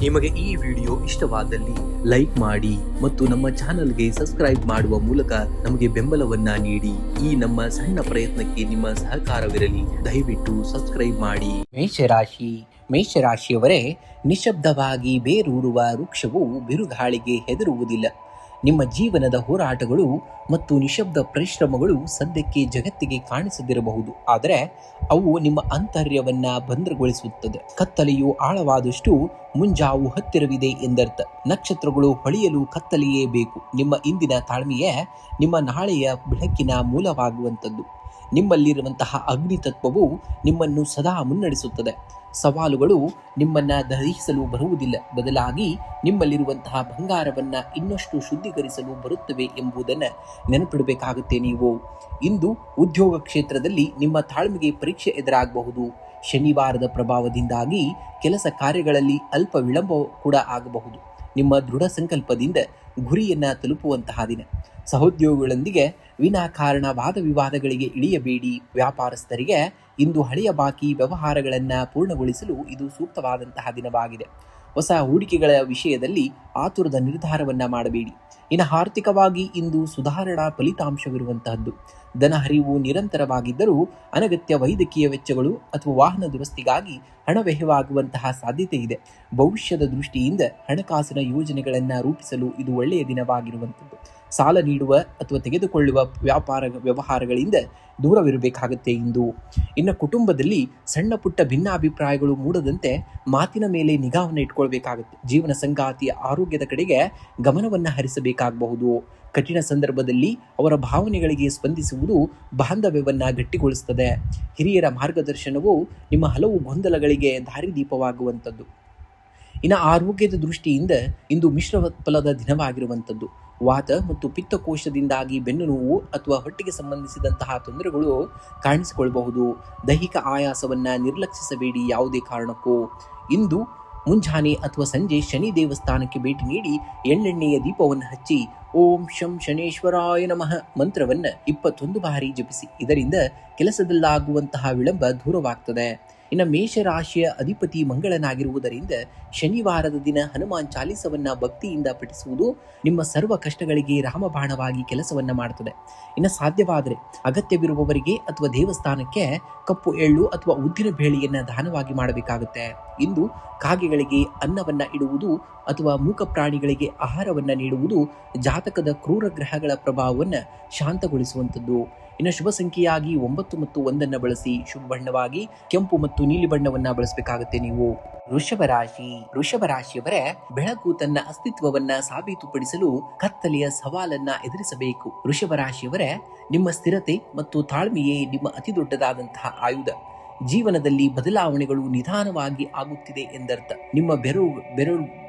ನಿಮಗೆ ಈ ವಿಡಿಯೋ ಇಷ್ಟವಾದಲ್ಲಿ ಲೈಕ್ ಮಾಡಿ ಮತ್ತು ನಮ್ಮ ಚಾನೆಲ್ಗೆ ಸಬ್ಸ್ಕ್ರೈಬ್ ಮಾಡುವ ಮೂಲಕ ನಮಗೆ ಬೆಂಬಲವನ್ನ ನೀಡಿ. ಈ ನಮ್ಮ ಸಣ್ಣ ಪ್ರಯತ್ನಕ್ಕೆ ನಿಮ್ಮ ಸಹಕಾರವಿರಲಿ. ದಯವಿಟ್ಟು ಸಬ್ಸ್ಕ್ರೈಬ್ ಮಾಡಿ. ಮೇಷರಾಶಿಯವರೇ, ನಿಶಬ್ದವಾಗಿ ಬೇರೂರುವ ವೃಕ್ಷವು ಬಿರುಗಾಳಿಗೆ ಹೆದರುವುದಿಲ್ಲ. ನಿಮ್ಮ ಜೀವನದ ಹೋರಾಟಗಳು ಮತ್ತು ನಿಶಬ್ದ ಪರಿಶ್ರಮಗಳು ಸದ್ಯಕ್ಕೆ ಜಗತ್ತಿಗೆ ಕಾಣಿಸದಿರಬಹುದು, ಆದರೆ ಅವು ನಿಮ್ಮ ಆಂತರ್ಯವನ್ನ ಬಂದ್ರಗೊಳಿಸುತ್ತದೆ. ಕತ್ತಲೆಯು ಆಳವಾದಷ್ಟು ಮುಂಜಾವು ಹತ್ತಿರವಿದೆ ಎಂದರ್ಥ. ನಕ್ಷತ್ರಗಳು ಹೊಳೆಯಲು ಕತ್ತಲೆಯೇ ಬೇಕು. ನಿಮ್ಮ ಇಂದಿನ ತಾಳ್ಮೆಯೇ ನಿಮ್ಮ ನಾಳೆಯ ಬೆಳಕಿನ ಮೂಲವಾಗುವಂಥದ್ದು. ನಿಮ್ಮಲ್ಲಿರುವಂತಹ ಅಗ್ನಿ ತತ್ವವು ನಿಮ್ಮನ್ನು ಸದಾ ಮುನ್ನಡೆಸುತ್ತದೆ. ಸವಾಲುಗಳು ನಿಮ್ಮನ್ನ ದಹಿಸಲು ಬರುವುದಿಲ್ಲ, ಬದಲಾಗಿ ನಿಮ್ಮಲ್ಲಿರುವಂತಹ ಬಂಗಾರವನ್ನ ಇನ್ನಷ್ಟು ಶುದ್ಧೀಕರಿಸಲು ಬರುತ್ತವೆ ಎಂಬುದನ್ನು ನೆನಪಿಡಬೇಕಾಗುತ್ತೆ. ನೀವು ಇಂದು ಉದ್ಯೋಗ ಕ್ಷೇತ್ರದಲ್ಲಿ ನಿಮ್ಮ ತಾಳ್ಮೆಗೆ ಪರೀಕ್ಷೆ ಎದುರಾಗಬಹುದು. ಶನಿವಾರದ ಪ್ರಭಾವದಿಂದಾಗಿ ಕೆಲಸ ಕಾರ್ಯಗಳಲ್ಲಿ ಅಲ್ಪ ವಿಳಂಬ ಕೂಡ ಆಗಬಹುದು. ನಿಮ್ಮ ದೃಢ ಸಂಕಲ್ಪದಿಂದ ಗುರಿಯನ್ನ ತಲುಪುವಂತಹ ದಿನ. ಸಹೋದ್ಯೋಗಿಗಳೊಂದಿಗೆ ವಿನಾಕಾರಣ ವಾದ ವಿವಾದಗಳಿಗೆ ಇಳಿಯಬೇಡಿ. ವ್ಯಾಪಾರಸ್ಥರಿಗೆ ಇಂದು ಹಳೆಯ ಬಾಕಿ ವ್ಯವಹಾರಗಳನ್ನು ಪೂರ್ಣಗೊಳಿಸಲು ಇದು ಸೂಕ್ತವಾದಂತಹ ದಿನವಾಗಿದೆ. ಹೊಸ ಹೂಡಿಕೆಗಳ ವಿಷಯದಲ್ಲಿ ಆತುರದ ನಿರ್ಧಾರವನ್ನ ಮಾಡಬೇಡಿ. ಇನ್ನು ಆರ್ಥಿಕವಾಗಿ ಇಂದು ಸುಧಾರಣಾ ಫಲಿತಾಂಶವಿರುವಂತಹದ್ದು. ಧನ ಹರಿವು ನಿರಂತರವಾಗಿದ್ದರೂ ಅನಗತ್ಯ ವೈದ್ಯಕೀಯ ವೆಚ್ಚಗಳು ಅಥವಾ ವಾಹನ ದುರಸ್ತಿಗಾಗಿ ಹಣ ವ್ಯಯವಾಗುವಂತಹ ಸಾಧ್ಯತೆ ಇದೆ. ಭವಿಷ್ಯದ ದೃಷ್ಟಿಯಿಂದ ಹಣಕಾಸಿನ ಯೋಜನೆಗಳನ್ನು ರೂಪಿಸಲು ಇದು ಒಳ್ಳೆಯ ದಿನವಾಗಿರುವಂಥದ್ದು. ಸಾಲ ನೀಡುವ ಅಥವಾ ತೆಗೆದುಕೊಳ್ಳುವ ವ್ಯವಹಾರಗಳಿಂದ ದೂರವಿರಬೇಕಾಗುತ್ತೆ ಇಂದು. ಇನ್ನು ಕುಟುಂಬದಲ್ಲಿ ಸಣ್ಣ ಪುಟ್ಟ ಭಿನ್ನಾಭಿಪ್ರಾಯಗಳು ಮೂಡದಂತೆ ಮಾತಿನ ಮೇಲೆ ನಿಗಾವನ್ನು ಇಟ್ಕೊಳ್ಬೇಕಾಗುತ್ತೆ. ಜೀವನ ಸಂಗಾತಿಯ ಆರೋಗ್ಯದ ಕಡೆಗೆ ಗಮನವನ್ನು ಹರಿಸಬೇಕಾಗಬಹುದು. ಕಠಿಣ ಸಂದರ್ಭದಲ್ಲಿ ಅವರ ಭಾವನೆಗಳಿಗೆ ಸ್ಪಂದಿಸುವುದು ಬಾಂಧವ್ಯವನ್ನ ಗಟ್ಟಿಗೊಳಿಸುತ್ತದೆ. ಹಿರಿಯರ ಮಾರ್ಗದರ್ಶನವು ನಿಮ್ಮ ಹಲವು ಗೊಂದಲಗಳಿಗೆ ದಾರಿದೀಪವಾಗುವಂಥದ್ದು. ಇನ್ನು ಆರೋಗ್ಯದ ದೃಷ್ಟಿಯಿಂದ ಇಂದು ಮಿಶ್ರ ಫಲದ ದಿನವಾಗಿರುವಂಥದ್ದು. ವಾತ ಮತ್ತು ಪಿತ್ತಕೋಶದಿಂದಾಗಿ ಬೆನ್ನು ನೋವು ಅಥವಾ ಹೊಟ್ಟೆಗೆ ಸಂಬಂಧಿಸಿದಂತಹ ತೊಂದರೆಗಳು ಕಾಣಿಸಿಕೊಳ್ಳಬಹುದು. ದೈಹಿಕ ಆಯಾಸವನ್ನ ನಿರ್ಲಕ್ಷಿಸಬೇಡಿ ಯಾವುದೇ ಕಾರಣಕ್ಕೂ. ಇಂದು ಮುಂಜಾನೆ ಅಥವಾ ಸಂಜೆ ಶನಿ ದೇವಸ್ಥಾನಕ್ಕೆ ಭೇಟಿ ನೀಡಿ ಎಳ್ಳೆಣ್ಣೆಯ ದೀಪವನ್ನು ಹಚ್ಚಿ ಓಂ ಶಂ ಶನೇಶ್ವರಾಯ ನಮಃ ಮಂತ್ರವನ್ನು 21 ಬಾರಿ ಜಪಿಸಿ. ಇದರಿಂದ ಕೆಲಸದಲ್ಲಾಗುವಂತಹ ವಿಳಂಬ ದೂರವಾಗ್ತದೆ. ಇನ್ನು ಮೇಷರಾಶಿಯ ಅಧಿಪತಿ ಮಂಗಳನಾಗಿರುವುದರಿಂದ ಶನಿವಾರದ ದಿನ ಹನುಮಾನ್ ಚಾಲಿಸವನ್ನ ಭಕ್ತಿಯಿಂದ ಪಠಿಸುವುದು ನಿಮ್ಮ ಸರ್ವ ಕಷ್ಟಗಳಿಗೆ ರಾಮಬಾಣವಾಗಿ ಕೆಲಸವನ್ನ ಮಾಡುತ್ತದೆ. ಇನ್ನು ಸಾಧ್ಯವಾದರೆ ಅಗತ್ಯವಿರುವವರಿಗೆ ಅಥವಾ ದೇವಸ್ಥಾನಕ್ಕೆ ಕಪ್ಪು ಎಳ್ಳು ಅಥವಾ ಉದ್ದಿನ ಬೇಳೆಯನ್ನ ದಾನವಾಗಿ ಮಾಡಬೇಕಾಗುತ್ತೆ. ಇಂದು ಕಾಗೆಗಳಿಗೆ ಅನ್ನವನ್ನ ಇಡುವುದು ಅಥವಾ ಮೂಕ ಪ್ರಾಣಿಗಳಿಗೆ ಆಹಾರವನ್ನ ನೀಡುವುದು ಜಾತಕದ ಕ್ರೂರ ಗ್ರಹಗಳ ಪ್ರಭಾವವನ್ನು ಶಾಂತಗೊಳಿಸುವಂಥದ್ದು. ಇನ್ನು ಶುಭ ಸಂಖ್ಯೆಯಾಗಿ 9 ಮತ್ತು 1 ಬಳಸಿ. ಶುಭ ಬಣ್ಣವಾಗಿ ಕೆಂಪು ಮತ್ತು ನೀಲಿ ಬಣ್ಣವನ್ನ ಬಳಸಬೇಕಾಗುತ್ತೆ ನೀವು. ವೃಷಭ ರಾಶಿಯವರೇ, ಬೆಳಕು ತನ್ನ ಅಸ್ತಿತ್ವವನ್ನ ಸಾಬೀತುಪಡಿಸಲು ಕತ್ತಲೆಯ ಸವಾಲನ್ನ ಎದುರಿಸಬೇಕು. ವೃಷಭ ರಾಶಿಯವರೇ, ನಿಮ್ಮ ಸ್ಥಿರತೆ ಮತ್ತು ತಾಳ್ಮೆಯೇ ನಿಮ್ಮ ಅತಿ ದೊಡ್ಡದಾದಂತಹ ಆಯುಧ. ಜೀವನದಲ್ಲಿ ಬದಲಾವಣೆಗಳು ನಿಧಾನವಾಗಿ ಆಗುತ್ತಿದೆ ಎಂದರ್ಥ. ನಿಮ್ಮ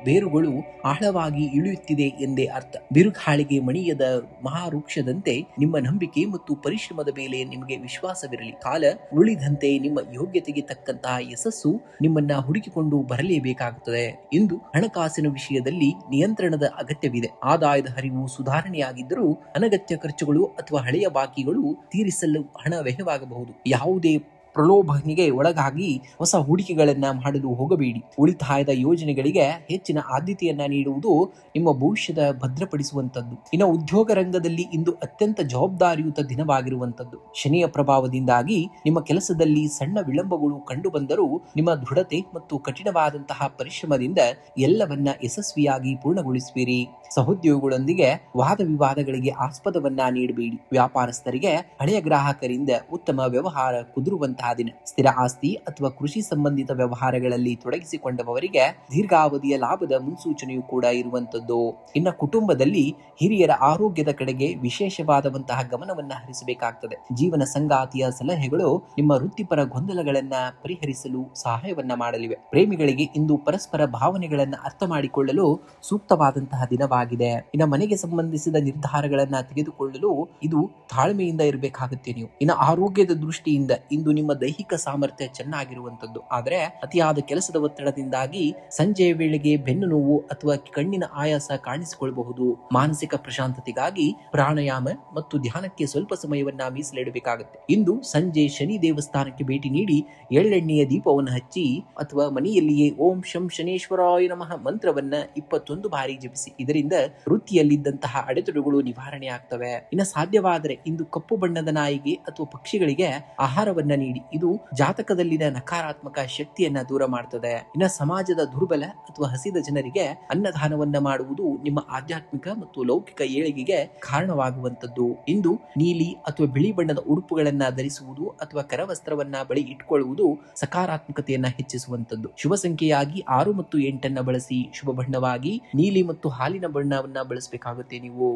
ಬೇರುಗಳು ಆಳವಾಗಿ ಇಳಿಯುತ್ತಿದೆ ಎಂದೇ ಅರ್ಥ. ಬಿರುಗಾಳಿಗೆ ಮಣಿಯದ ಮಹಾವೃಕ್ಷದಂತೆ ನಿಮ್ಮ ನಂಬಿಕೆ ಮತ್ತು ಪರಿಶ್ರಮದ ಮೇಲೆ ನಿಮಗೆ ವಿಶ್ವಾಸವಿರಲಿ. ಕಾಲ ಉಳಿದಂತೆ ನಿಮ್ಮ ಯೋಗ್ಯತೆಗೆ ತಕ್ಕಂತಹ ಯಶಸ್ಸು ನಿಮ್ಮನ್ನ ಹುಡುಕಿಕೊಂಡು ಬರಲೇಬೇಕಾಗುತ್ತದೆ. ಇಂದು ಹಣಕಾಸಿನ ವಿಷಯದಲ್ಲಿ ನಿಯಂತ್ರಣದ ಅಗತ್ಯವಿದೆ. ಆದಾಯದ ಹರಿವು ಸುಧಾರಣೆಯಾಗಿದ್ದರೂ ಅನಗತ್ಯ ಖರ್ಚುಗಳು ಅಥವಾ ಹಳೆಯ ಬಾಕಿಗಳು ತೀರಿಸಲು ಹಣ ವ್ಯಯವಾಗಬಹುದು. ಯಾವುದೇ ಪ್ರಲೋಭನೆಗೆ ಒಳಗಾಗಿ ಹೊಸ ಹೂಡಿಕೆಗಳನ್ನ ಮಾಡಲು ಹೋಗಬೇಡಿ. ಉಳಿತಾಯದ ಯೋಜನೆಗಳಿಗೆ ಹೆಚ್ಚಿನ ಆದ್ಯತೆಯನ್ನ ನೀಡುವುದು ನಿಮ್ಮ ಭವಿಷ್ಯದ ಭದ್ರಪಡಿಸುವಂತದ್ದು. ಇನ್ನು ಉದ್ಯೋಗ ರಂಗದಲ್ಲಿ ಇಂದು ಅತ್ಯಂತ ಜವಾಬ್ದಾರಿಯುತ ದಿನವಾಗಿರುವಂತದ್ದು. ಶನಿಯ ಪ್ರಭಾವದಿಂದಾಗಿ ನಿಮ್ಮ ಕೆಲಸದಲ್ಲಿ ಸಣ್ಣ ವಿಳಂಬಗಳು ಕಂಡು ಬಂದರೂ ನಿಮ್ಮ ದೃಢತೆ ಮತ್ತು ಕಠಿಣವಾದಂತಹ ಪರಿಶ್ರಮದಿಂದ ಎಲ್ಲವನ್ನ ಯಶಸ್ವಿಯಾಗಿ ಪೂರ್ಣಗೊಳಿಸುವಿರಿ. ಸಹೋದ್ಯೋಗಿಗಳೊಂದಿಗೆ ವಾದ ವಿವಾದಗಳಿಗೆ ಆಸ್ಪದವನ್ನ ನೀಡಬೇಡಿ. ವ್ಯಾಪಾರಸ್ಥರಿಗೆ ಹಳೆಯ ಗ್ರಾಹಕರಿಂದ ಉತ್ತಮ ವ್ಯವಹಾರ ಕುದುರುವಂತಹ ದಿನ. ಸ್ಥಿರ ಆಸ್ತಿ ಅಥವಾ ಕೃಷಿ ಸಂಬಂಧಿತ ವ್ಯವಹಾರಗಳಲ್ಲಿ ತೊಡಗಿಸಿಕೊಂಡವರಿಗೆ ದೀರ್ಘಾವಧಿಯ ಲಾಭದ ಮುನ್ಸೂಚನೆಯೂ ಕೂಡ ಇರುವಂತದ್ದು. ಇನ್ನು ಕುಟುಂಬದಲ್ಲಿ ಹಿರಿಯರ ಆರೋಗ್ಯದ ಕಡೆಗೆ ವಿಶೇಷವಾದಂತಹ ಗಮನವನ್ನ ಹರಿಸಬೇಕಾಗ್ತದೆ. ಜೀವನ ಸಂಗಾತಿಯ ಸಲಹೆಗಳು ನಿಮ್ಮ ವೃತ್ತಿಪರ ಗೊಂದಲಗಳನ್ನ ಪರಿಹರಿಸಲು ಸಹಾಯವನ್ನ ಮಾಡಲಿವೆ. ಪ್ರೇಮಿಗಳಿಗೆ ಇಂದು ಪರಸ್ಪರ ಭಾವನೆಗಳನ್ನ ಅರ್ಥ ಮಾಡಿಕೊಳ್ಳಲು ಸೂಕ್ತವಾದಂತಹ ದಿನವಾಗಿದೆ. ಇನ್ನು ಮನೆಗೆ ಸಂಬಂಧಿಸಿದ ನಿರ್ಧಾರಗಳನ್ನ ತೆಗೆದುಕೊಳ್ಳಲು ಇದು ತಾಳ್ಮೆಯಿಂದ ಇರಬೇಕಾಗುತ್ತೆ ನೀವು. ಇನ್ನು ಆರೋಗ್ಯದ ದೃಷ್ಟಿಯಿಂದ ಇಂದು ನಿಮ್ಮ ನಿಮ್ಮ ದೈಹಿಕ ಸಾಮರ್ಥ್ಯ ಚೆನ್ನಾಗಿರುವಂತದ್ದು. ಆದರೆ ಅತಿಯಾದ ಕೆಲಸದ ಒತ್ತಡದಿಂದಾಗಿ ಸಂಜೆಯ ವೇಳೆಗೆ ಬೆನ್ನು ನೋವು ಅಥವಾ ಕಣ್ಣಿನ ಆಯಾಸ ಕಾಣಿಸಿಕೊಳ್ಳಬಹುದು. ಮಾನಸಿಕ ಪ್ರಶಾಂತತೆಗಾಗಿ ಪ್ರಾಣಾಯಾಮ ಮತ್ತು ಧ್ಯಾನಕ್ಕೆ ಸ್ವಲ್ಪ ಸಮಯವನ್ನ ಮೀಸಲಿಡಬೇಕಾಗುತ್ತೆ. ಇಂದು ಸಂಜೆ ಶನಿ ದೇವಸ್ಥಾನಕ್ಕೆ ಭೇಟಿ ನೀಡಿ ಎಳ್ಳೆಣ್ಣೆಯ ದೀಪವನ್ನು ಹಚ್ಚಿ ಅಥವಾ ಮನೆಯಲ್ಲಿಯೇ ಓಂ ಶಂ ಶನೇಶ್ವರಾಯ ನಮಃ ಮಂತ್ರವನ್ನ 21 ಬಾರಿ ಜಪಿಸಿ. ಇದರಿಂದ ವೃತ್ತಿಯಲ್ಲಿದ್ದಂತಹ ಅಡೆತಡೆಗಳು ನಿವಾರಣೆ ಆಗ್ತವೆ. ಇನ್ನು ಸಾಧ್ಯವಾದರೆ ಇಂದು ಕಪ್ಪು ಬಣ್ಣದ ನಾಯಿಗೆ ಅಥವಾ ಪಕ್ಷಿಗಳಿಗೆ ಆಹಾರವನ್ನ ನೀಡಿ. ಇದು ಜಾತಕದಲ್ಲಿನ ನಕಾರಾತ್ಮಕ ಶಕ್ತಿಯನ್ನ ದೂರ ಮಾಡ್ತದೆ. ಇನ್ನು ಸಮಾಜದ ದುರ್ಬಲ ಅಥವಾ ಹಸಿದ ಜನರಿಗೆ ಅನ್ನದಾನವನ್ನ ಮಾಡುವುದು ನಿಮ್ಮ ಆಧ್ಯಾತ್ಮಿಕ ಮತ್ತು ಲೌಕಿಕ ಏಳಿಗೆಗೆ ಕಾರಣವಾಗುವಂತದ್ದು. ಇಂದು ನೀಲಿ ಅಥವಾ ಬಿಳಿ ಬಣ್ಣದ ಉಡುಪುಗಳನ್ನ ಧರಿಸುವುದು ಅಥವಾ ಕರವಸ್ತ್ರವನ್ನ ಬಳಿ ಇಟ್ಕೊಳ್ಳುವುದು ಸಕಾರಾತ್ಮಕತೆಯನ್ನ ಹೆಚ್ಚಿಸುವಂತದ್ದು. ಶುಭ ಸಂಖ್ಯೆಯಾಗಿ 6 ಮತ್ತು 8 ಬಳಸಿ. ಶುಭ ಬಣ್ಣವಾಗಿ ನೀಲಿ ಮತ್ತು ಹಾಲಿನ ಬಣ್ಣವನ್ನ ಬಳಸಬೇಕಾಗುತ್ತೆ ನೀವು.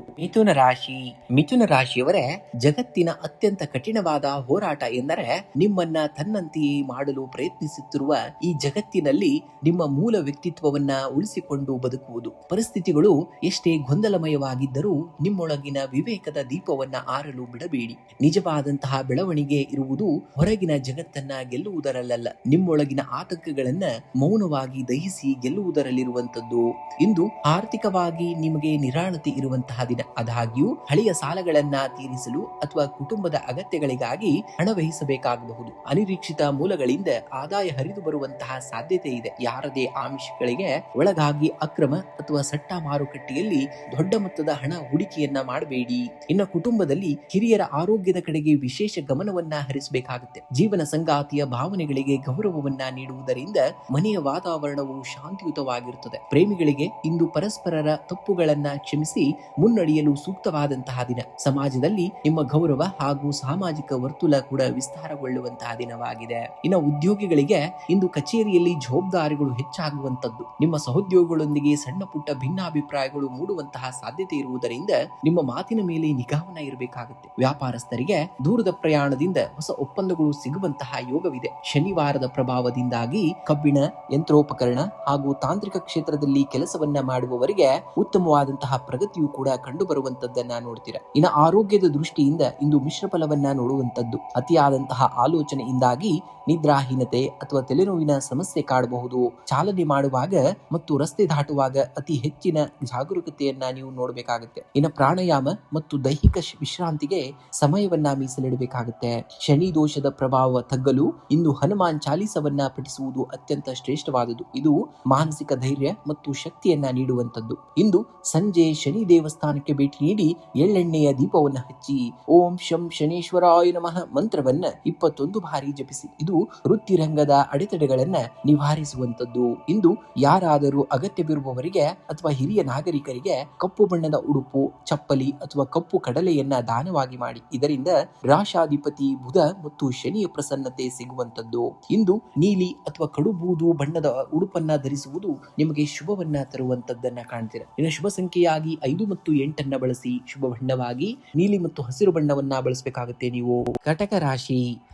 ಮಿಥುನ ರಾಶಿಯವರೇ, ಜಗತ್ತಿನ ಅತ್ಯಂತ ಕಠಿಣವಾದ ಹೋರಾಟ ಎಂದರೆ ನಿಮ್ಮನ್ನ ತನ್ನಂತೆಯೇ ಮಾಡಲು ಪ್ರಯತ್ನಿಸುತ್ತಿರುವ ಈ ಜಗತ್ತಿನಲ್ಲಿ ನಿಮ್ಮ ಮೂಲ ವ್ಯಕ್ತಿತ್ವವನ್ನ ಉಳಿಸಿಕೊಂಡು ಬದುಕುವುದು. ಪರಿಸ್ಥಿತಿಗಳು ಎಷ್ಟೇ ಗೊಂದಲಮಯವಾಗಿದ್ದರೂ ನಿಮ್ಮೊಳಗಿನ ವಿವೇಕದ ದೀಪವನ್ನ ಆರಲು ಬಿಡಬೇಡಿ. ನಿಜವಾದಂತಹ ಬೆಳವಣಿಗೆ ಇರುವುದು ಹೊರಗಿನ ಜಗತ್ತನ್ನ ಗೆಲ್ಲುವುದರಲ್ಲ, ನಿಮ್ಮೊಳಗಿನ ಆತಂಕಗಳನ್ನ ಮೌನವಾಗಿ ದಹಿಸಿ ಗೆಲ್ಲುವುದರಲ್ಲಿರುವಂತದ್ದು. ಇಂದು ಆರ್ಥಿಕವಾಗಿ ನಿಮಗೆ ನಿರಾಳತೆ ಇರುವಂತಹ ದಿನ. ಆದಾಗ್ಯೂ ಹಳೆಯ ಸಾಲಗಳನ್ನ ತೀರಿಸಲು ಅಥವಾ ಕುಟುಂಬದ ಅಗತ್ಯಗಳಿಗಾಗಿ ಹಣ ವಹಿಸಬೇಕಾಗಬಹುದು. ಅನಿರೀಕ್ಷಿತ ಮೂಲಗಳಿಂದ ಆದಾಯ ಹರಿದು ಬರುವಂತಹ ಸಾಧ್ಯತೆ ಇದೆ. ಯಾರದೇ ಆಮಿಷಗಳಿಗೆ ಒಳಗಾಗಿ ಅಕ್ರಮ ಅಥವಾ ಸಟ್ಟ ಮಾರುಕಟ್ಟೆಯಲ್ಲಿ ದೊಡ್ಡ ಮೊತ್ತದ ಹಣ ಹೂಡಿಕೆಯನ್ನ ಮಾಡಬೇಡಿ. ಇನ್ನು ಕುಟುಂಬದಲ್ಲಿ ಹಿರಿಯರ ಆರೋಗ್ಯದ ಕಡೆಗೆ ವಿಶೇಷ ಗಮನವನ್ನ ಹರಿಸಬೇಕಾಗುತ್ತೆ. ಜೀವನ ಸಂಗಾತಿಯ ಭಾವನೆಗಳಿಗೆ ಗೌರವವನ್ನ ನೀಡುವುದರಿಂದ ಮನೆಯ ವಾತಾವರಣವು ಶಾಂತಿಯುತವಾಗಿರುತ್ತದೆ. ಪ್ರೇಮಿಗಳಿಗೆ ಇಂದು ಪರಸ್ಪರರ ತಪ್ಪುಗಳನ್ನ ಕ್ಷಮಿಸಿ ಮುನ್ನಡೆಯಲು ಸೂಕ್ತವಾದಂತಹ ದಿನ. ಸಮಾಜದಲ್ಲಿ ನಿಮ್ಮ ಗೌರವ ಹಾಗೂ ಸಾಮಾಜಿಕ ವರ್ತುಲ ಕೂಡ ವಿಸ್ತಾರಗೊಳ್ಳುವಂತಹ ದಿನವಾಗಿದೆ. ಇನ್ನು ಉದ್ಯೋಗಿಗಳಿಗೆ ಇಂದು ಕಚೇರಿಯಲ್ಲಿ ಜವಾಬ್ದಾರಿಗಳು ಹೆಚ್ಚಾಗುವಂತದ್ದು. ನಿಮ್ಮ ಸಹೋದ್ಯೋಗಿಗಳೊಂದಿಗೆ ಸಣ್ಣ ಪುಟ್ಟ ಭಿನ್ನಾಭಿಪ್ರಾಯಗಳು ಮೂಡುವಂತಹ ಸಾಧ್ಯತೆ ಇರುವುದರಿಂದ ನಿಮ್ಮ ಮಾತಿನ ಮೇಲೆ ನಿಗಾವನ ಇರಬೇಕಾಗುತ್ತೆ. ವ್ಯಾಪಾರಸ್ಥರಿಗೆ ದೂರದ ಪ್ರಯಾಣದಿಂದ ಹೊಸ ಒಪ್ಪಂದಗಳು ಸಿಗುವಂತಹ ಯೋಗವಿದೆ. ಶನಿವಾರದ ಪ್ರಭಾವದಿಂದಾಗಿ ಕಬ್ಬಿಣ, ಯಂತ್ರೋಪಕರಣ ಹಾಗೂ ತಾಂತ್ರಿಕ ಕ್ಷೇತ್ರದಲ್ಲಿ ಕೆಲಸವನ್ನ ಮಾಡುವವರಿಗೆ ಉತ್ತಮವಾದಂತಹ ಪ್ರಗತಿಯು ಕೂಡ ಕಂಡು ಬರುವಂತದ್ದನ್ನ ನೋಡ್ತೀರಾ. ಇನ್ನು ಆರೋಗ್ಯದ ದೃಷ್ಟಿಯಿಂದ ಇಂದು ಮಿಶ್ರ ಫಲವನ್ನ ನೋಡುವಂತದ್ದು. ಅತಿಯಾದಂತಹ ಆಲೋಚನೆಯಿಂದಾಗಿ ನಿದ್ರಾಹೀನತೆ ಅಥವಾ ತಲೆನೋವಿನ ಸಮಸ್ಯೆ ಕಾಡಬಹುದು. ಚಾಲನೆ ಮಾಡುವಾಗ ಮತ್ತು ರಸ್ತೆ ದಾಟುವಾಗ ಅತಿ ಹೆಚ್ಚಿನ ಜಾಗರೂಕತೆಯನ್ನ ನೀವು ನೋಡಬೇಕಾಗುತ್ತೆ. ಇನ್ನು ಪ್ರಾಣಾಯಾಮ ಮತ್ತು ದೈಹಿಕ ವಿಶ್ರಾಂತಿಗೆ ಸಮಯವನ್ನ ಮೀಸಲಿಡಬೇಕಾಗುತ್ತೆ. ಶನಿ ದೋಷದ ಪ್ರಭಾವ ತಗ್ಗಲು ಇಂದು ಹನುಮಾನ್ ಚಾಲೀಸವನ್ನ ಪಠಿಸುವುದು ಅತ್ಯಂತ ಶ್ರೇಷ್ಠವಾದುದು. ಇದು ಮಾನಸಿಕ ಧೈರ್ಯ ಮತ್ತು ಶಕ್ತಿಯನ್ನ ನೀಡುವಂತದ್ದು. ಇಂದು ಸಂಜೆ ಶನಿ ದೇವಸ್ಥಾನಕ್ಕೆ ಭೇಟಿ ನೀಡಿ ಎಳ್ಳೆಣ್ಣೆಯ ದೀಪವನ್ನ ಹಚ್ಚಿ ಓಂ ಶಂ ಶನೇಶ್ವರಾಯ ನಮಃ ಮಂತ್ರವನ್ನ 21 ಬಾರಿ ಜಪಿಸಿ. ಇದು ವೃತ್ತಿರಂಗದ ಅಡೆತಡೆಗಳನ್ನ ನಿವಾರಿಸುವಂತದ್ದು. ಇಂದು ಯಾರಾದರೂ ಅಗತ್ಯವಿರುವವರಿಗೆ ಅಥವಾ ಹಿರಿಯ ನಾಗರಿಕರಿಗೆ ಕಪ್ಪು ಬಣ್ಣದ ಉಡುಪು, ಚಪ್ಪಲಿ ಅಥವಾ ಕಪ್ಪು ಕಡಲೆಯನ್ನ ದಾನವಾಗಿ ಮಾಡಿ. ಇದರಿಂದ ರಾಶಾಧಿಪತಿ ಬುಧ ಮತ್ತು ಶನಿಯ ಪ್ರಸನ್ನತೆ ಸಿಗುವಂತದ್ದು. ಇಂದು ನೀಲಿ ಅಥವಾ ಕಡುಬೂದು ಬಣ್ಣದ ಉಡುಪನ್ನ ಧರಿಸುವುದು ನಿಮಗೆ ಶುಭವನ್ನ ತರುವಂತದ್ದನ್ನ ಕಾಣ್ತೀರಾ. ಇನ್ನು ಶುಭ ಸಂಖ್ಯೆಯಾಗಿ 5 ಮತ್ತು 8 ಬಳಸಿ. ಶುಭ ಬಣ್ಣವಾಗಿ ನೀಲಿ ಮತ್ತು ಹಸಿರು ಬಣ್ಣವನ್ನ ಬಳಸಬೇಕಾಗುತ್ತೆ ನೀವು.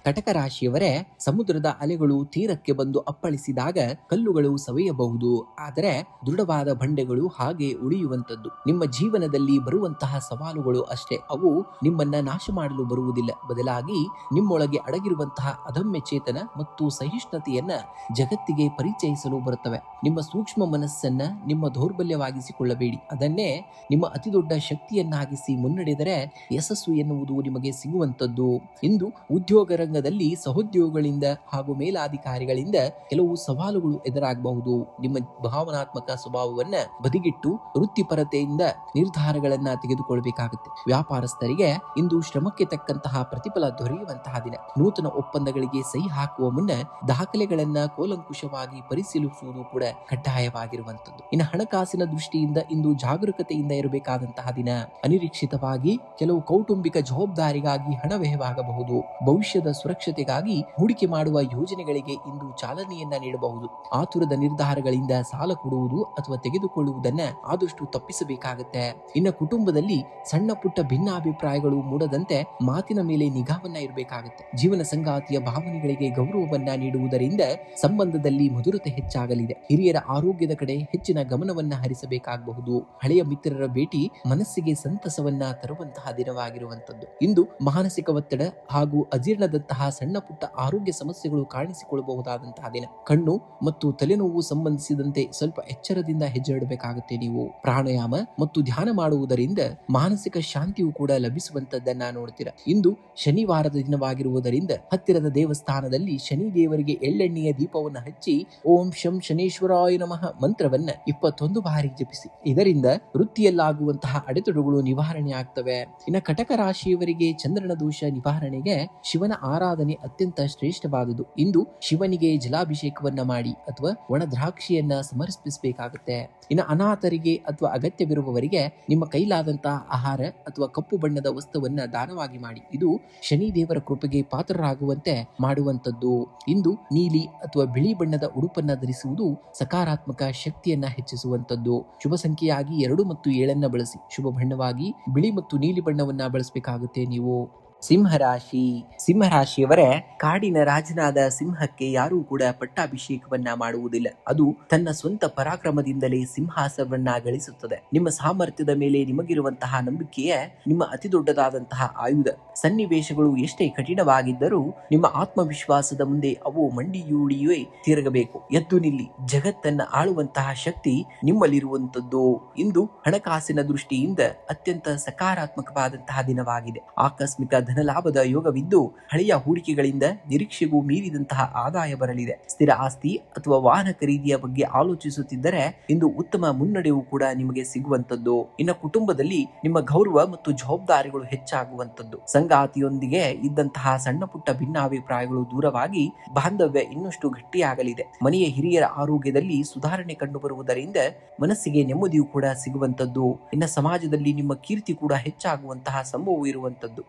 ಕಟಕ ರಾಶಿಯವರೇ, ಸಮುದ್ರದ ಅಲೆಗಳು ತೀರಕ್ಕೆ ಬಂದು ಅಪ್ಪಳಿಸಿದಾಗ ಕಲ್ಲುಗಳು ಸವೆಯಬಹುದು, ಆದರೆ ದೃಢವಾದ ಬಂಡೆಗಳು ಹಾಗೆ ಉಳಿಯುವಂತದ್ದು. ನಿಮ್ಮ ಜೀವನದಲ್ಲಿ ಬರುವಂತಹ ಸವಾಲುಗಳು ಅಷ್ಟೇ, ಅವು ನಿಮ್ಮನ್ನ ನಾಶ ಮಾಡಲು ಬರುವುದಿಲ್ಲ. ಬದಲಾಗಿ ನಿಮ್ಮೊಳಗೆ ಅಡಗಿರುವಂತಹ ಅದಮ್ಯ ಚೇತನ ಮತ್ತು ಸಹಿಷ್ಣುತೆಯನ್ನ ಜಗತ್ತಿಗೆ ಪರಿಚಯಿಸಲು ಬರುತ್ತವೆ. ನಿಮ್ಮ ಸೂಕ್ಷ್ಮ ಮನಸ್ಸನ್ನ ನಿಮ್ಮ ದೌರ್ಬಲ್ಯವಾಗಿಸಿಕೊಳ್ಳಬೇಡಿ. ಅದನ್ನೇ ನಿಮ್ಮ ಅತಿದೊಡ್ಡ ಶಕ್ತಿಯನ್ನಾಗಿಸಿ ಮುನ್ನಡೆದರೆ ಯಶಸ್ಸು ಎನ್ನುವುದು ನಿಮಗೆ ಸಿಗುವಂತದ್ದು. ಇಂದು ಉದ್ಯೋಗ ರಂಗದಲ್ಲಿ ಸಹೋದ್ಯೋಗಿಗಳಿಂದ ಹಾಗೂ ಮೇಲಾಧಿಕಾರಿಗಳಿಂದ ಕೆಲವು ಸವಾಲುಗಳು ಎದುರಾಗಬಹುದು. ನಿಮ್ಮ ಭಾವನಾತ್ಮಕ ಸ್ವಭಾವವನ್ನ ಬದಿಗಿಟ್ಟು ವೃತ್ತಿಪರತೆಯಿಂದ ನಿರ್ಧಾರಗಳನ್ನ ತೆಗೆದುಕೊಳ್ಳಬೇಕಾಗುತ್ತೆ. ವ್ಯಾಪಾರಸ್ಥರಿಗೆ ಇಂದು ಶ್ರಮಕ್ಕೆ ತಕ್ಕಂತಹ ಪ್ರತಿಫಲ ದೊರೆಯುವಂತಹ ದಿನ. ನೂತನ ಒಪ್ಪಂದಗಳಿಗೆ ಸಹಿ ಹಾಕುವ ಮುನ್ನ ದಾಖಲೆಗಳನ್ನ ಕೂಲಂಕುಷವಾಗಿ ಪರಿಶೀಲಿಸುವುದು ಕೂಡ ಕಡ್ಡಾಯವಾಗಿರುವಂತದ್ದು. ಇನ್ನು ಹಣಕಾಸಿನ ದೃಷ್ಟಿಯಿಂದ ಇಂದು ಜಾಗರೂಕತೆಯಿಂದ ಇರಬೇಕಾದಂತಹ ದಿನ. ಅನಿರೀಕ್ಷಿತವಾಗಿ ಕೆಲವು ಕೌಟುಂಬಿಕ ಜವಾಬ್ದಾರಿಗಾಗಿ ಹಣ ವ್ಯಯವಾಗಬಹುದು. ಭವಿಷ್ಯದ ಸುರಕ್ಷತೆಗಾಗಿ ಹೂಡಿಕೆ ಮಾಡುವ ಯೋಜನೆಗಳಿಗೆ ಇಂದು ಚಾಲನೆಯನ್ನ ನೀಡಬಹುದು. ಆತುರದ ನಿರ್ಧಾರಗಳಿಂದ ಸಾಲ ಕೊಡುವುದು ಅಥವಾ ತೆಗೆದುಕೊಳ್ಳುವುದನ್ನ ಆದಷ್ಟು ತಪ್ಪಿಸಬೇಕಾಗುತ್ತೆ. ಇನ್ನು ಕುಟುಂಬದಲ್ಲಿ ಸಣ್ಣ ಪುಟ್ಟ ಭಿನ್ನಾಭಿಪ್ರಾಯಗಳು ಮೂಡದಂತೆ ಮಾತಿನ ಮೇಲೆ ನಿಗಾವನ್ನ ಇರಬೇಕಾಗುತ್ತೆ. ಜೀವನ ಸಂಗಾತಿಯ ಭಾವನೆಗಳಿಗೆ ಗೌರವವನ್ನ ನೀಡುವುದರಿಂದ ಸಂಬಂಧದಲ್ಲಿ ಮಧುರತೆ ಹೆಚ್ಚಾಗಲಿದೆ. ಹಿರಿಯರ ಆರೋಗ್ಯದ ಕಡೆ ಹೆಚ್ಚಿನ ಗಮನವನ್ನ ಹರಿಸಬೇಕಾಗಬಹುದು. ಹಳೆಯ ಮಿತ್ರರ ಭೇಟಿ ಮನಸ್ಸಿಗೆ ಸಂತಸವನ್ನ ತರುವಂತಹ ದಿನವಾಗಿರುವಂತದ್ದು. ಇಂದು ಮಾನಸಿಕ ಒತ್ತಡ ಹಾಗೂ ಅಜೀರ್ಣದಂತಹ ಸಣ್ಣ ಪುಟ್ಟ ಆರೋಗ್ಯ ಸಮಸ್ಯೆಗಳು ಕಾಣಿಸಿಕೊಳ್ಳಬಹುದಾದಂತಹ ದಿನ. ಕಣ್ಣು ಮತ್ತು ತಲೆನೋವು ಸಂಬಂಧಿಸಿದಂತೆ ಸ್ವಲ್ಪ ಎಚ್ಚರದಿಂದ ಹೆಜ್ಜೆ ಇಡಬೇಕಾಗುತ್ತೆ. ನೀವು ಪ್ರಾಣಾಯಾಮ ಮತ್ತು ಧ್ಯಾನ ಮಾಡುವುದರಿಂದ ಮಾನಸಿಕ ಶಾಂತಿಯು ಕೂಡ ಲಭಿಸುವಂತದ್ದನ್ನ ನೋಡ್ತೀರಾ. ಇಂದು ಶನಿವಾರದ ದಿನವಾಗಿರುವುದರಿಂದ ಹತ್ತಿರದ ದೇವಸ್ಥಾನದಲ್ಲಿ ಶನಿ ದೇವರಿಗೆ ಎಳ್ಳೆಣ್ಣೆಯ ದೀಪವನ್ನು ಹಚ್ಚಿ ಓಂ ಶಂ ಶನೇಶ್ವರಾಯ ನಮಃ ಮಂತ್ರವನ್ನ 21 ಬಾರಿ ಜಪಿಸಿ. ಇದರಿಂದ ವೃತ್ತಿಯಲ್ಲಾಗುವಂತಹ ಅಡೆತಡೆಗಳು ನಿವಾರಣೆ ಆಗ್ತವೆ. ಇನ್ನು ಕಟಕ ರಾಶಿಯವರಿಗೆ ಚಂದ್ರನ ದೋಷ ನಿವಾರಣೆಗೆ ಶಿವನ ಆರಾಧನೆ ಅತ್ಯಂತ ಶ್ರೇಷ್ಠವಾದುದು. ಇಂದು ಶಿವನಿಗೆ ಜಲಾಭಿಷೇಕವನ್ನ ಮಾಡಿ ಅಥವಾ ಒಣ ದ್ರಾಕ್ಷಿಯನ್ನ ಸಮರ್ಪಿಸಬೇಕಾಗುತ್ತೆ. ಇನ್ನು ಅನಾಥರಿಗೆ ಅಥವಾ ಅಗತ್ಯವಿರುವವರಿಗೆ ನಿಮ್ಮ ಕೈಲಾದಂತಹ ಆಹಾರ ಅಥವಾ ಕಪ್ಪು ಬಣ್ಣದ ವಸ್ತುವನ್ನ ದಾನವಾಗಿ ಮಾಡಿ. ಇದು ಶನಿ ದೇವರ ಕೃಪೆಗೆ ಪಾತ್ರರಾಗುವಂತೆ ಮಾಡುವಂತದ್ದು. ಇಂದು ನೀಲಿ ಅಥವಾ ಬಿಳಿ ಬಣ್ಣದ ಉಡುಪನ್ನ ಧರಿಸುವುದು ಸಕಾರಾತ್ಮಕ ಶಕ್ತಿಯನ್ನ ಹೆಚ್ಚಿಸುವಂತದ್ದು. ಶುಭ ಸಂಖ್ಯೆಯಾಗಿ 2 ಮತ್ತು 7 ಬಳಸಿ. ಶುಭ ಬಣ್ಣವಾಗಿ ಬಿಳಿ ಮತ್ತು ನೀಲಿ ಬಣ್ಣವನ್ನ ಬಳಸಬೇಕಾಗುತ್ತೆ ನೀವು. ಸಿಂಹರಾಶಿಯವರೇ, ಕಾಡಿನ ರಾಜನಾದ ಸಿಂಹಕ್ಕೆ ಯಾರೂ ಕೂಡ ಪಟ್ಟಾಭಿಷೇಕವನ್ನ ಮಾಡುವುದಿಲ್ಲ. ಅದು ತನ್ನ ಸ್ವಂತ ಪರಾಕ್ರಮದಿಂದಲೇ ಸಿಂಹಾಸವನ್ನ ಗಳಿಸುತ್ತದೆ. ನಿಮ್ಮ ಸಾಮರ್ಥ್ಯದ ಮೇಲೆ ನಿಮಗಿರುವಂತಹ ನಂಬಿಕೆಯೇ ನಿಮ್ಮ ಅತಿ ದೊಡ್ಡದಾದಂತಹ ಆಯುಧ. ಸನ್ನಿವೇಶಗಳು ಎಷ್ಟೇ ಕಠಿಣವಾಗಿದ್ದರೂ ನಿಮ್ಮ ಆತ್ಮವಿಶ್ವಾಸದ ಮುಂದೆ ಅವು ಮಂಡಿಯೂಡಿಯೇ ತಿರುಗಬೇಕು. ಎದ್ದು ನಿಲ್ಲಿ. ಜಗತ್ತನ್ನ ಆಳುವಂತಹ ಶಕ್ತಿ ನಿಮ್ಮಲ್ಲಿರುವಂತದ್ದು. ಇಂದು ಹಣಕಾಸಿನ ದೃಷ್ಟಿಯಿಂದ ಅತ್ಯಂತ ಸಕಾರಾತ್ಮಕವಾದಂತಹ ದಿನವಾಗಿದೆ. ಆಕಸ್ಮಿಕ ಧನಲಾಭದ ಯೋಗವಿದ್ದು ಹಳೆಯ ಹೂಡಿಕೆಗಳಿಂದ ನಿರೀಕ್ಷೆಗೂ ಮೀರಿದಂತಹ ಆದಾಯ ಬರಲಿದೆ. ಸ್ಥಿರ ಆಸ್ತಿ ಅಥವಾ ವಾಹನ ಖರೀದಿಯ ಬಗ್ಗೆ ಆಲೋಚಿಸುತ್ತಿದ್ದರೆ ಇಂದು ಉತ್ತಮ ಮುನ್ನಡೆಯೂ ಕೂಡ ನಿಮಗೆ ಸಿಗುವಂತದ್ದು. ಇನ್ನು ಕುಟುಂಬದಲ್ಲಿ ನಿಮ್ಮ ಗೌರವ ಮತ್ತು ಜವಾಬ್ದಾರಿಗಳು ಹೆಚ್ಚಾಗುವಂತದ್ದು. ಸಂಗಾತಿಯೊಂದಿಗೆ ಇದ್ದಂತಹ ಸಣ್ಣ ಪುಟ್ಟ ಭಿನ್ನಾಭಿಪ್ರಾಯಗಳು ದೂರವಾಗಿ ಬಾಂಧವ್ಯ ಇನ್ನಷ್ಟು ಗಟ್ಟಿಯಾಗಲಿದೆ. ಮನೆಯ ಹಿರಿಯರ ಆರೋಗ್ಯದಲ್ಲಿ ಸುಧಾರಣೆ ಕಂಡು ಬರುವುದರಿಂದ ಮನಸ್ಸಿಗೆ ನೆಮ್ಮದಿಯೂ ಕೂಡ ಸಿಗುವಂತದ್ದು. ಇನ್ನು ಸಮಾಜದಲ್ಲಿ ನಿಮ್ಮ ಕೀರ್ತಿ ಕೂಡ ಹೆಚ್ಚಾಗುವಂತಹ ಸಂಭವ ಇರುವಂತದ್ದು.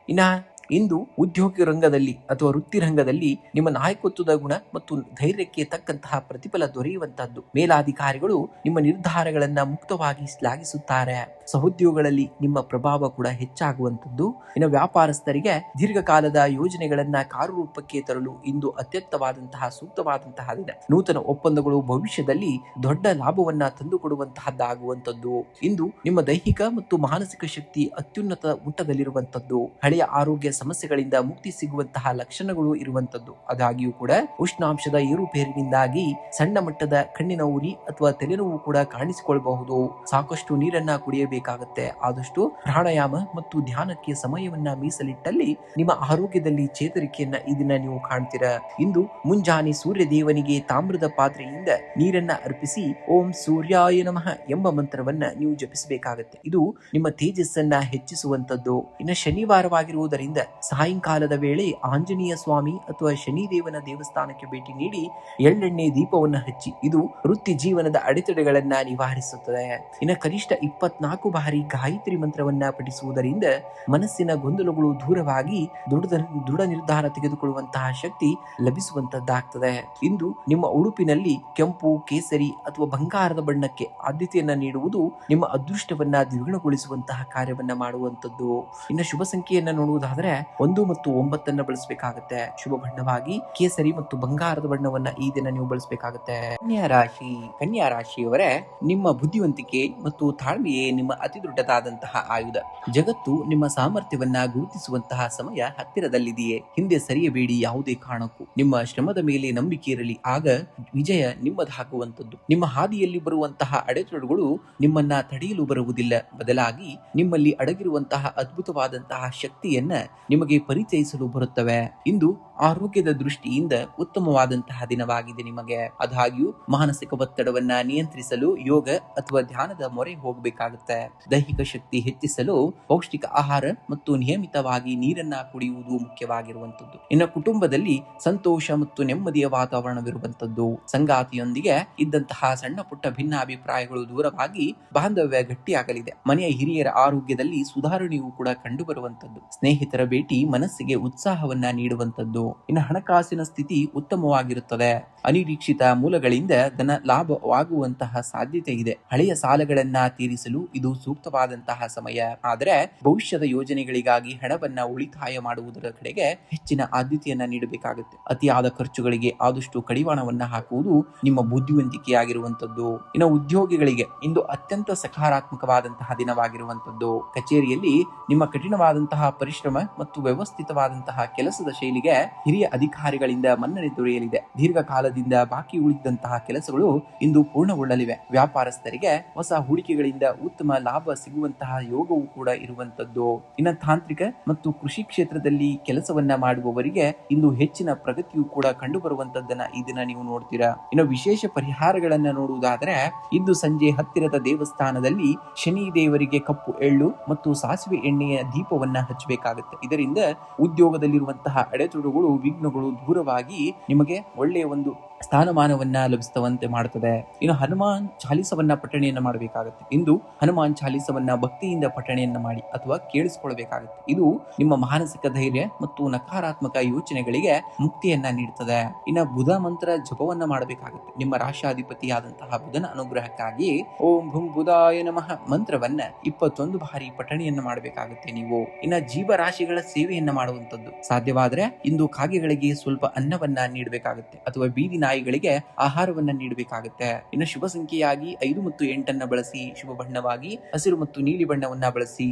ಇಂದು ಉದ್ಯೋಗ ರಂಗದಲ್ಲಿ ಅಥವಾ ವೃತ್ತಿ ರಂಗದಲ್ಲಿ ನಿಮ್ಮ ನಾಯಕತ್ವದ ಗುಣ ಮತ್ತು ಧೈರ್ಯಕ್ಕೆ ತಕ್ಕಂತಹ ಪ್ರತಿಫಲ ದೊರೆಯುವಂತಹದ್ದು. ಮೇಲಾಧಿಕಾರಿಗಳು ನಿಮ್ಮ ನಿರ್ಧಾರಗಳನ್ನ ಮುಕ್ತವಾಗಿ ಶ್ಲಾಘಿಸುತ್ತಾರೆ. ಸಹೋದ್ಯೋಗಗಳಲ್ಲಿ ನಿಮ್ಮ ಪ್ರಭಾವ ಕೂಡ ಹೆಚ್ಚಾಗುವಂತದ್ದು. ಇನ್ನು ವ್ಯಾಪಾರಸ್ಥರಿಗೆ ದೀರ್ಘಕಾಲದ ಯೋಜನೆಗಳನ್ನ ಕಾರ್ಯರೂಪಕ್ಕೆ ತರಲು ಇಂದು ಅತ್ಯಂತವಾದಂತಹ ಸೂಕ್ತವಾದಂತಹ ದಿನ. ನೂತನ ಒಪ್ಪಂದಗಳು ಭವಿಷ್ಯದಲ್ಲಿ ದೊಡ್ಡ ಲಾಭವನ್ನ ತಂದುಕೊಡುವಂತಹದ್ದಾಗುವಂತದ್ದು. ಇಂದು ನಿಮ್ಮ ದೈಹಿಕ ಮತ್ತು ಮಾನಸಿಕ ಶಕ್ತಿ ಅತ್ಯುನ್ನತ ಮಟ್ಟದಲ್ಲಿರುವಂತದ್ದು. ಹಳೆಯ ಆರೋಗ್ಯ ಸಮಸ್ಯೆಗಳಿಂದ ಮುಕ್ತಿ ಸಿಗುವಂತಹ ಲಕ್ಷಣಗಳು ಇರುವಂತದ್ದು. ಆದಾಗ್ಯೂ ಕೂಡ ಉಷ್ಣಾಂಶದ ಏರುಪೇರಿನಿಂದಾಗಿ ಸಣ್ಣ ಮಟ್ಟದ ಕಣ್ಣಿನ ಉರಿ ಅಥವಾ ತಲೆನೋವು ಕೂಡ ಕಾಣಿಸಿಕೊಳ್ಳಬಹುದು. ಸಾಕಷ್ಟು ನೀರನ್ನ ಕುಡಿಯಬೇಕಾಗುತ್ತೆ. ಆದಷ್ಟು ಪ್ರಾಣಾಯಾಮ ಮತ್ತು ಧ್ಯಾನಕ್ಕೆ ಸಮಯವನ್ನ ಮೀಸಲಿಟ್ಟಲ್ಲಿ ನಿಮ್ಮ ಆರೋಗ್ಯದಲ್ಲಿ ಚೇತರಿಕೆಯನ್ನ ಈ ದಿನ ನೀವು ಕಾಣ್ತೀರಾ. ಇಂದು ಮುಂಜಾನೆ ಸೂರ್ಯ ದೇವನಿಗೆ ತಾಮ್ರದ ಪಾತ್ರೆಯಿಂದ ನೀರನ್ನ ಅರ್ಪಿಸಿ ಓಂ ಸೂರ್ಯಾಯ ನಮಃ ಎಂಬ ಮಂತ್ರವನ್ನ ನೀವು ಜಪಿಸಬೇಕಾಗತ್ತೆ. ಇದು ನಿಮ್ಮ ತೇಜಸ್ಸನ್ನ ಹೆಚ್ಚಿಸುವಂತದ್ದು. ಇನ್ನು ಶನಿವಾರವಾಗಿರುವುದರಿಂದ ಸಾಯಂಕಾಲದ ವೇಳೆ ಆಂಜನೇಯ ಸ್ವಾಮಿ ಅಥವಾ ಶನಿದೇವನ ದೇವಸ್ಥಾನಕ್ಕೆ ಭೇಟಿ ನೀಡಿ ಎಳ್ಳೆಣ್ಣೆ ದೀಪವನ್ನು ಹಚ್ಚಿ. ಇದು ವೃತ್ತಿ ಜೀವನದ ಅಡೆತಡೆಗಳನ್ನ ನಿವಾರಿಸುತ್ತದೆ. ಇನ್ನು ಕನಿಷ್ಠ 24 ಬಾರಿ ಗಾಯತ್ರಿ ಮಂತ್ರವನ್ನ ಪಠಿಸುವುದರಿಂದ ಮನಸ್ಸಿನ ಗೊಂದಲಗಳು ದೂರವಾಗಿ ದೃಢ ನಿರ್ಧಾರ ತೆಗೆದುಕೊಳ್ಳುವಂತಹ ಶಕ್ತಿ ಲಭಿಸುವಂತದ್ದಾಗ್ತದೆ. ಇಂದು ನಿಮ್ಮ ಉಡುಪಿನಲ್ಲಿ ಕೆಂಪು, ಕೇಸರಿ ಅಥವಾ ಬಂಗಾರದ ಬಣ್ಣಕ್ಕೆ ಆದ್ಯತೆಯನ್ನ ನೀಡುವುದು ನಿಮ್ಮ ಅದೃಷ್ಟವನ್ನ ದ್ವಿಗುಣಗೊಳಿಸುವಂತಹ ಕಾರ್ಯವನ್ನ ಮಾಡುವಂತದ್ದು. ಇನ್ನು ಶುಭ ಸಂಖ್ಯೆಯನ್ನ ನೋಡುವುದಾದರೆ 1 ಮತ್ತು 9 ಬಳಸಬೇಕಾಗುತ್ತೆ. ಶುಭ ಬಣ್ಣವಾಗಿ ಕೇಸರಿ ಮತ್ತು ಬಂಗಾರದ ಬಣ್ಣವನ್ನ ಈ ದಿನ ನೀವು ಬಳಸಬೇಕಾಗುತ್ತೆ. ಕನ್ಯಾ ರಾಶಿಯವರೇ, ನಿಮ್ಮ ಬುದ್ಧಿವಂತಿಕೆ ಮತ್ತು ತಾಳ್ಮೆಯೇ ನಿಮ್ಮ ಅತಿ ದೊಡ್ಡದಾದಂತಹ ಆಯುಧ. ಜಗತ್ತು ನಿಮ್ಮ ಸಾಮರ್ಥ್ಯವನ್ನ ಗುರುತಿಸುವಂತಹ ಸಮಯ ಹತ್ತಿರದಲ್ಲಿದೆಯೇ. ಹಿಂದೆ ಸರಿಯಬೇಡಿ. ಯಾವುದೇ ಕಾರಣಕ್ಕೂ ನಿಮ್ಮ ಶ್ರಮದ ಮೇಲೆ ನಂಬಿಕೆ ಇರಲಿ. ಆಗ ವಿಜಯ ನಿಮ್ಮದಾಗುವಂತದ್ದು. ನಿಮ್ಮ ಹಾದಿಯಲ್ಲಿ ಬರುವಂತಹ ಅಡೆತಡೆಗಳು ನಿಮ್ಮನ್ನ ತಡೆಯಲು ಬರುವುದಿಲ್ಲ. ಬದಲಾಗಿ ನಿಮ್ಮಲ್ಲಿ ಅಡಗಿರುವಂತಹ ಅದ್ಭುತವಾದಂತಹ ಶಕ್ತಿಯನ್ನ ನಿಮಗೆ ಪರಿಚಯಿಸಲು ಬರುತ್ತವೆ. ಇಂದು ಆರೋಗ್ಯದ ದೃಷ್ಟಿಯಿಂದ ಉತ್ತಮವಾದಂತಹ ದಿನವಾಗಿದೆ ನಿಮಗೆ. ಆದಾಗ್ಯೂ ಮಾನಸಿಕ ಒತ್ತಡವನ್ನ ನಿಯಂತ್ರಿಸಲು ಯೋಗ ಅಥವಾ ಧ್ಯಾನದ ಮೊರೆ ಹೋಗಬೇಕಾಗುತ್ತೆ. ದೈಹಿಕ ಶಕ್ತಿ ಹೆಚ್ಚಿಸಲು ಪೌಷ್ಟಿಕ ಆಹಾರ ಮತ್ತು ನಿಯಮಿತವಾಗಿ ನೀರನ್ನ ಕುಡಿಯುವುದು ಮುಖ್ಯವಾಗಿರುವಂತದ್ದು. ಇನ್ನು ಕುಟುಂಬದಲ್ಲಿ ಸಂತೋಷ ಮತ್ತು ನೆಮ್ಮದಿಯ ವಾತಾವರಣವಿರುವಂತದ್ದು. ಸಂಗಾತಿಯೊಂದಿಗೆ ಇದ್ದಂತಹ ಸಣ್ಣ ಪುಟ್ಟ ಭಿನ್ನಾಭಿಪ್ರಾಯಗಳು ದೂರವಾಗಿ ಬಾಂಧವ್ಯ ಗಟ್ಟಿಯಾಗಲಿದೆ. ಮನೆಯ ಹಿರಿಯರ ಆರೋಗ್ಯದಲ್ಲಿ ಸುಧಾರಣೆಯೂ ಕೂಡ ಕಂಡು ಬರುವಂತದ್ದು. ಸ್ನೇಹಿತರ ಭೇಟಿ ಮನಸ್ಸಿಗೆ ಉತ್ಸಾಹವನ್ನ ನೀಡುವಂತದ್ದು. ಇನ್ನು ಹಣಕಾಸಿನ ಸ್ಥಿತಿ ಉತ್ತಮವಾಗಿರುತ್ತದೆ. ಅನಿರೀಕ್ಷಿತ ಮೂಲಗಳಿಂದ ಧನ ಲಾಭವಾಗುವಂತಹ ಸಾಧ್ಯತೆ ಇದೆ. ಹಳೆಯ ಸಾಲಗಳನ್ನ ತೀರಿಸಲು ಇದು ಸೂಕ್ತವಾದಂತಹ ಸಮಯ. ಆದರೆ ಭವಿಷ್ಯದ ಯೋಜನೆಗಳಿಗಾಗಿ ಹಣವನ್ನ ಉಳಿತಾಯ ಮಾಡುವುದರ ಕಡೆಗೆ ಹೆಚ್ಚಿನ ಆದ್ಯತೆಯನ್ನ ನೀಡಬೇಕಾಗುತ್ತೆ. ಅತಿಯಾದ ಖರ್ಚುಗಳಿಗೆ ಆದಷ್ಟು ಕಡಿವಾಣವನ್ನ ಹಾಕುವುದು ನಿಮ್ಮ ಬುದ್ಧಿವಂತಿಕೆಯಾಗಿರುವಂತದ್ದು. ಇನ್ನು ಉದ್ಯೋಗಿಗಳಿಗೆ ಇಂದು ಅತ್ಯಂತ ಸಕಾರಾತ್ಮಕವಾದಂತಹ ದಿನವಾಗಿರುವಂತದ್ದು. ಕಚೇರಿಯಲ್ಲಿ ನಿಮ್ಮ ಕಠಿಣವಾದಂತಹ ಪರಿಶ್ರಮ ಮತ್ತು ವ್ಯವಸ್ಥಿತವಾದಂತಹ ಕೆಲಸದ ಶೈಲಿಗೆ ಹಿರಿಯ ಅಧಿಕಾರಿಗಳಿಂದ ಮನ್ನಣೆ ದೊರೆಯಲಿದೆ. ದೀರ್ಘಕಾಲದಿಂದ ಬಾಕಿ ಉಳಿದಂತಹ ಕೆಲಸಗಳು ಇಂದು ಪೂರ್ಣಗೊಳ್ಳಲಿವೆ. ವ್ಯಾಪಾರಸ್ಥರಿಗೆ ಹೊಸ ಹೂಡಿಕೆಗಳಿಂದ ಉತ್ತಮ ಲಾಭ ಸಿಗುವಂತಹ ಯೋಗವು ಕೂಡ ಇರುವಂತದ್ದು. ಇನ್ನು ತಾಂತ್ರಿಕ ಮತ್ತು ಕೃಷಿ ಕ್ಷೇತ್ರದಲ್ಲಿ ಕೆಲಸವನ್ನ ಮಾಡುವವರಿಗೆ ಇಂದು ಹೆಚ್ಚಿನ ಪ್ರಗತಿಯು ಕೂಡ ಕಂಡು ಬರುವಂತದ್ದನ್ನ ಈ ದಿನ ನೀವು ನೋಡ್ತೀರಾ. ಇನ್ನು ವಿಶೇಷ ಪರಿಹಾರಗಳನ್ನ ನೋಡುವುದಾದರೆ ಇಂದು ಸಂಜೆ ಹತ್ತಿರದ ದೇವಸ್ಥಾನದಲ್ಲಿ ಶನಿ ದೇವರಿಗೆ ಕಪ್ಪು ಎಳ್ಳು ಮತ್ತು ಸಾಸಿವೆ ಎಣ್ಣೆಯ ದೀಪವನ್ನ ಹಚ್ಚಬೇಕಾಗುತ್ತೆ. ಇದರಿಂದ ಉದ್ಯೋಗದಲ್ಲಿರುವಂತಹ ಅಡೆತಡೆಗಳು, ವಿಘ್ನಗಳು ದೂರವಾಗಿ ನಿಮಗೆ ಒಳ್ಳೆಯ ಒಂದು ಸ್ಥಾನಮಾನವನ್ನ ಲಭಿಸುವಂತೆ ಮಾಡುತ್ತದೆ. ಇನ್ನು ಹನುಮಾನ್ ಚಾಲಿಸವನ್ನ ಪಠಣೆಯನ್ನ ಮಾಡಬೇಕಾಗುತ್ತೆ. ಇಂದು ಹನುಮಾನ್ ಚಾಲಿಸವನ್ನ ಭಕ್ತಿಯಿಂದ ಪಠಣೆಯನ್ನ ಮಾಡಿ ಅಥವಾ ಕೇಳಿಸಿಕೊಳ್ಳಬೇಕಾಗುತ್ತೆ. ಇದು ನಿಮ್ಮ ಮಾನಸಿಕ ಧೈರ್ಯ ಮತ್ತು ನಕಾರಾತ್ಮಕ ಯೋಚನೆಗಳಿಗೆ ಮುಕ್ತಿಯನ್ನ ನೀಡುತ್ತದೆ. ಇನ್ನು ಬುಧ ಮಂತ್ರ ಜಪವನ್ನ ಮಾಡಬೇಕಾಗುತ್ತೆ. ನಿಮ್ಮ ರಾಶಾಧಿಪತಿಯಾದಂತಹ ಬುಧನ ಅನುಗ್ರಹಕ್ಕಾಗಿ ಓಂ ಭುಂ ಬುಧಾಯ ನಮಃ ಮಂತ್ರವನ್ನ 21 ಬಾರಿ ಪಠಣೆಯನ್ನ ಮಾಡಬೇಕಾಗುತ್ತೆ ನೀವು. ಇನ್ನು ಜೀವರಾಶಿಗಳ ಸೇವೆಯನ್ನ ಮಾಡುವಂತದ್ದು. ಸಾಧ್ಯವಾದರೆ ಇಂದು ಕಾಗೆಗಳಿಗೆ ಸ್ವಲ್ಪ ಅನ್ನವನ್ನ ನೀಡಬೇಕಾಗುತ್ತೆ ಅಥವಾ ಬೀದಿ ನಾಯಿಗಳಿಗೆ ಆಹಾರವನ್ನ ನೀಡಬೇಕಾಗುತ್ತೆ. ಇನ್ನು ಶುಭ ಸಂಖ್ಯೆಯಾಗಿ 5 ಮತ್ತು 8 ಬಳಸಿ. ಶುಭ ಬಣ್ಣವಾಗಿ ಹಸಿರು ಮತ್ತು ನೀಲಿ ಬಣ್ಣವನ್ನ ಬಳಸಿ.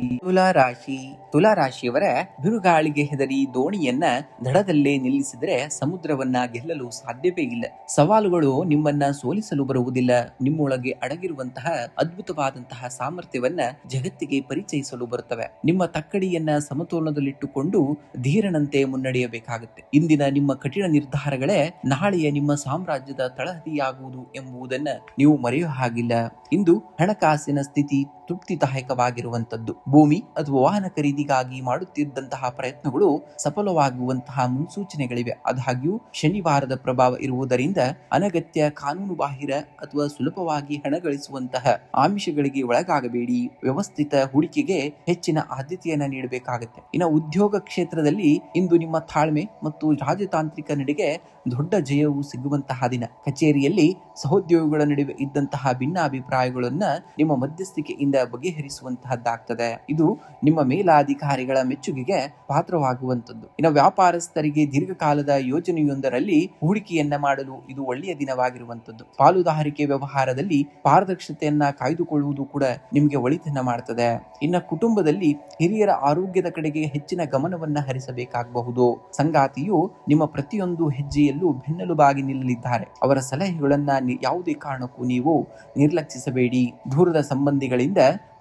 ತುಲಾ ರಾಶಿಯವರ ಬಿರುಗಾಳಿಗೆ ಹೆದರಿ ದೋಣಿಯನ್ನ ದಡದಲ್ಲೇ ನಿಲ್ಲಿಸಿದರೆ ಸಮುದ್ರವನ್ನ ಗೆಲ್ಲಲು ಸಾಧ್ಯವೇ ಇಲ್ಲ. ಸವಾಲುಗಳು ನಿಮ್ಮನ್ನ ಸೋಲಿಸಲು ಬರುವುದಿಲ್ಲ. ನಿಮ್ಮೊಳಗೆ ಅಡಗಿರುವಂತಹ ಅದ್ಭುತವಾದಂತಹ ಸಾಮರ್ಥ್ಯವನ್ನ ಜಗತ್ತಿಗೆ ಪರಿಚಯಿಸಲು ಬರುತ್ತವೆ. ನಿಮ್ಮ ತಕ್ಕಡಿಯನ್ನ ಸಮತೋಲನದಲ್ಲಿಟ್ಟುಕೊಂಡು ಧೀರನಂತೆ ಮುನ್ನಡೆಯಬೇಕಾಗುತ್ತೆ. ಇಂದಿನ ನಿಮ್ಮ ಕಠಿಣ ನಿರ್ಧಾರಗಳೇ ನಾಳೆಯ ನಿಮ್ಮ ಸಾಮ್ರಾಜ್ಯದ ತಳಹದಿಯಾಗುವುದು ಎಂಬುದನ್ನ ನೀವು ಮರೆಯುವ ಹಾಗಿಲ್ಲ. ಇಂದು ಹಣಕಾಸಿನ ಸ್ಥಿತಿ ತೃಪ್ತಿದಾಯಕವಾಗಿರುವಂತದ್ದು. ಭೂಮಿ ಅಥವಾ ವಾಹನ ಖರೀದಿಗಾಗಿ ಮಾಡುತ್ತಿದ್ದಂತಹ ಪ್ರಯತ್ನಗಳು ಸಫಲವಾಗುವಂತಹ ಮುನ್ಸೂಚನೆಗಳಿವೆ. ಆದಾಗ್ಯೂ ಶನಿವಾರದ ಪ್ರಭಾವ ಇರುವುದರಿಂದ ಅನಗತ್ಯ ಕಾನೂನು ಬಾಹಿರ ಅಥವಾ ಸುಲಭವಾಗಿ ಹಣ ಗಳಿಸುವಂತಹ ಆಮಿಷಗಳಿಗೆ ಒಳಗಾಗಬೇಡಿ. ವ್ಯವಸ್ಥಿತ ಹೂಡಿಕೆಗೆ ಹೆಚ್ಚಿನ ಆದ್ಯತೆಯನ್ನ ನೀಡಬೇಕಾಗುತ್ತೆ. ಇನ್ನು ಉದ್ಯೋಗ ಕ್ಷೇತ್ರದಲ್ಲಿ ಇಂದು ನಿಮ್ಮ ತಾಳ್ಮೆ ಮತ್ತು ರಾಜತಾಂತ್ರಿಕ ನಡೆಗೆ ದೊಡ್ಡ ಜಯವು ಸಿಗುವಂತಹ ದಿನ. ಕಚೇರಿಯಲ್ಲಿ ಸಹೋದ್ಯೋಗಿಗಳ ನಡುವೆ ಇದ್ದಂತಹ ಭಿನ್ನಾಭಿಪ್ರಾಯಗಳನ್ನ ನಿಮ್ಮ ಮಧ್ಯಸ್ಥಿಕೆಯಿಂದ ಬಗೆಹರಿಸುವಂತಹದ್ದಾಗ್ತದೆ. ಇದು ನಿಮ್ಮ ಮೇಲಾಧಿಕಾರಿಗಳ ಮೆಚ್ಚುಗೆಗೆ ಪಾತ್ರವಾಗುವಂತದ್ದು. ಇನ್ನು ವ್ಯಾಪಾರಸ್ಥರಿಗೆ ದೀರ್ಘಕಾಲದ ಯೋಜನೆಯೊಂದರಲ್ಲಿ ಹೂಡಿಕೆಯನ್ನ ಮಾಡಲು ಇದು ಒಳ್ಳೆಯ ದಿನವಾಗಿರುವಂತದ್ದು. ಪಾಲುದಾರಿಕೆ ವ್ಯವಹಾರದಲ್ಲಿ ಪಾರದರ್ಶತೆಯನ್ನ ಕಾಯ್ದುಕೊಳ್ಳುವುದು ಕೂಡ ನಿಮಗೆ ಒಳಿತನ್ನ ಮಾಡ್ತದೆ. ಇನ್ನು ಕುಟುಂಬದಲ್ಲಿ ಹಿರಿಯರ ಆರೋಗ್ಯದ ಕಡೆಗೆ ಹೆಚ್ಚಿನ ಗಮನವನ್ನ ಹರಿಸಬೇಕಾಗಬಹುದು. ಸಂಗಾತಿಯು ನಿಮ್ಮ ಪ್ರತಿಯೊಂದು ಹೆಜ್ಜೆಯಲ್ಲೂ ಬೆನ್ನೆಲುಬಾಗಿ ನಿಲ್ಲಲಿದ್ದಾರೆ. ಅವರ ಸಲಹೆಗಳನ್ನ ಯಾವುದೇ ಕಾರಣಕ್ಕೂ ನೀವು ನಿರ್ಲಕ್ಷಿಸಬೇಡಿ. ದೂರದ ಸಂಬಂಧಿಗಳಿಂದ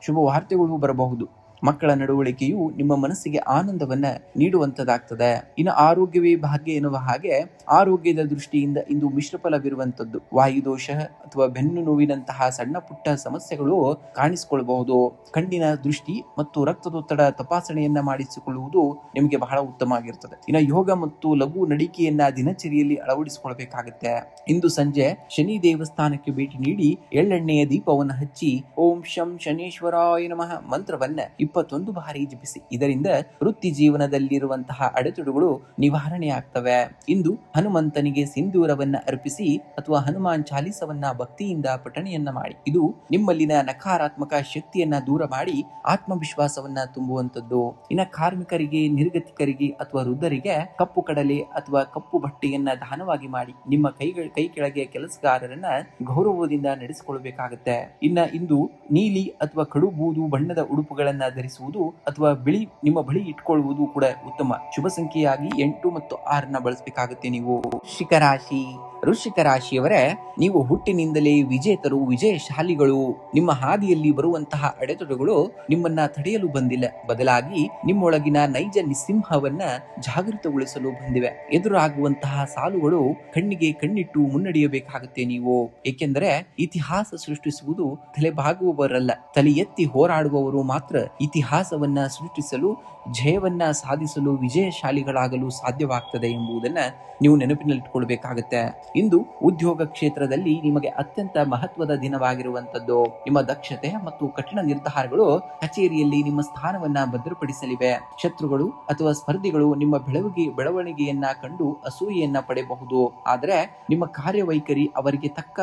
ಶುಭ ವಾರ್ತೆಗಳು ಬರಬಹುದು. ಮಕ್ಕಳ ನಡವಳಿಕೆಯು ನಿಮ್ಮ ಮನಸ್ಸಿಗೆ ಆನಂದವನ್ನ ನೀಡುವಂತದಾಗ್ತದೆ. ಇನ್ನು ಆರೋಗ್ಯವೇ ಭಾಗ್ಯ ಎನ್ನುವ ಹಾಗೆ ಆರೋಗ್ಯದ ದೃಷ್ಟಿಯಿಂದ ಇಂದು ಮಿಶ್ರ ಫಲವಿರುವಂತದ್ದು. ವಾಯುದೋಷ ಅಥವಾ ಬೆನ್ನು ನೋವಿನಂತಹ ಸಣ್ಣ ಪುಟ್ಟ ಸಮಸ್ಯೆಗಳು ಕಾಣಿಸಿಕೊಳ್ಳಬಹುದು. ಕಣ್ಣಿನ ದೃಷ್ಟಿ ಮತ್ತು ರಕ್ತದೊತ್ತಡ ತಪಾಸಣೆಯನ್ನ ಮಾಡಿಸಿಕೊಳ್ಳುವುದು ನಿಮಗೆ ಬಹಳ ಉತ್ತಮ ಆಗಿರ್ತದೆ. ಇನ್ನು ಯೋಗ ಮತ್ತು ಲಘು ನಡಿಕೆಯನ್ನ ದಿನಚರಿಯಲ್ಲಿ ಅಳವಡಿಸಿಕೊಳ್ಳಬೇಕಾಗುತ್ತೆ. ಇಂದು ಸಂಜೆ ಶನಿ ದೇವಸ್ಥಾನಕ್ಕೆ ಭೇಟಿ ನೀಡಿ ಎಳ್ಳೆಣ್ಣೆಯ ದೀಪವನ್ನು ಹಚ್ಚಿ ಓಂ ಶಂ ಶನೇಶ್ವರಾಯ ನಮಃ ಮಂತ್ರವನ್ನ 21 ಬಾರಿ ಜಪಿಸಿ. ಇದರಿಂದ ವೃತ್ತಿ ಜೀವನದಲ್ಲಿರುವಂತಹ ಅಡೆತಡೆಗಳು ನಿವಾರಣೆ ಆಗ್ತವೆ. ಇಂದು ಹನುಮಂತನಿಗೆ ಸಿಂಧೂರವನ್ನ ಅರ್ಪಿಸಿ ಅಥವಾ ಹನುಮಾನ್ ಚಾಲಿಸವನ್ನ ಭಕ್ತಿಯಿಂದ ಪಠಣೆಯನ್ನ ಮಾಡಿ. ಇದು ನಿಮ್ಮಲ್ಲಿನ ನಕಾರಾತ್ಮಕ ಶಕ್ತಿಯನ್ನ ದೂರ ಮಾಡಿ ಆತ್ಮವಿಶ್ವಾಸವನ್ನ ತುಂಬುವಂತದ್ದು. ಇನ್ನು ಕಾರ್ಮಿಕರಿಗೆ, ನಿರ್ಗತಿಕರಿಗೆ ಅಥವಾ ವೃದ್ಧರಿಗೆ ಕಪ್ಪು ಕಡಲೆ ಅಥವಾ ಕಪ್ಪು ಬಟ್ಟೆಯನ್ನ ದಾನವಾಗಿ ಮಾಡಿ. ನಿಮ್ಮ ಕೈ ಕೆಳಗೆ ಕೆಲಸಗಾರರನ್ನ ಗೌರವದಿಂದ ನಡೆಸಿಕೊಳ್ಳಬೇಕಾಗುತ್ತೆ. ಇಂದು ನೀಲಿ ಅಥವಾ ಕಡು ಬೂದು ಬಣ್ಣದ ಉಡುಪುಗಳನ್ನ ಧರಿಸುವುದು ಅಥವಾ ಬಿಳಿ ನಿಮ್ಮ ಬಳಿ ಇಟ್ಕೊಳ್ಳುವುದು ಕೂಡ ಉತ್ತಮ. ಶುಭ ಸಂಖ್ಯೆಯಾಗಿ 8 ಮತ್ತು 6 ಬಳಸಬೇಕಾಗುತ್ತೆ ನೀವು. ವೃಶ್ಚಿಕ ರಾಶಿಯವರೇ, ನೀವು ಹುಟ್ಟಿನಿಂದಲೇ ವಿಜೇತರು, ವಿಜಯಶಾಲಿಗಳು. ನಿಮ್ಮ ಹಾದಿಯಲ್ಲಿ ಬರುವಂತಹ ಅಡೆತಡೆಗಳು ನಿಮ್ಮನ್ನ ತಡೆಯಲು ಬಂದಿಲ್ಲ, ಬದಲಾಗಿ ನಿಮ್ಮೊಳಗಿನ ನೈಜ ನಿಸ್ಸಿಂಹವನ್ನ ಜಾಗೃತಗೊಳಿಸಲು ಬಂದಿವೆ. ಎದುರಾಗುವಂತಹ ಸಾಲುಗಳು ಕಣ್ಣಿಗೆ ಕಣ್ಣಿಟ್ಟು ಮುನ್ನಡೆಯಬೇಕಾಗುತ್ತೆ ನೀವು. ಏಕೆಂದರೆ ಇತಿಹಾಸ ಸೃಷ್ಟಿಸುವುದು ತಲೆಬಾಗುವವರಲ್ಲ, ತಲೆ ಎತ್ತಿ ಹೋರಾಡುವವರು ಮಾತ್ರ ಇತಿಹಾಸವನ್ನ ಸೃಷ್ಟಿಸಲು, ಜಯವನ್ನ ಸಾಧಿಸಲು, ವಿಜಯಶಾಲಿಗಳಾಗಲು ಸಾಧ್ಯವಾಗ್ತದೆ ಎಂಬುದನ್ನ ನೀವು ನೆನಪಿನಲ್ಲಿಟ್ಕೊಳ್ಬೇಕಾಗತ್ತೆ. ಇಂದು ಉದ್ಯೋಗ ಕ್ಷೇತ್ರದಲ್ಲಿ ನಿಮಗೆ ಅತ್ಯಂತ ಮಹತ್ವದ ದಿನವಾಗಿರುವಂತದ್ದು. ನಿಮ್ಮ ದಕ್ಷತೆ ಮತ್ತು ಕಠಿಣ ನಿರ್ಧಾರಗಳು ಕಚೇರಿಯಲ್ಲಿ ನಿಮ್ಮ ಸ್ಥಾನವನ್ನ ಭದ್ರಪಡಿಸಲಿವೆ. ಶತ್ರುಗಳು ಅಥವಾ ಸ್ಪರ್ಧಿಗಳು ನಿಮ್ಮ ಬೆಳವಣಿಗೆಯನ್ನ ಕಂಡು ಅಸೂಯೆಯನ್ನ ಪಡೆಯಬಹುದು, ಆದರೆ ನಿಮ್ಮ ಕಾರ್ಯವೈಖರಿ ಅವರಿಗೆ ತಕ್ಕ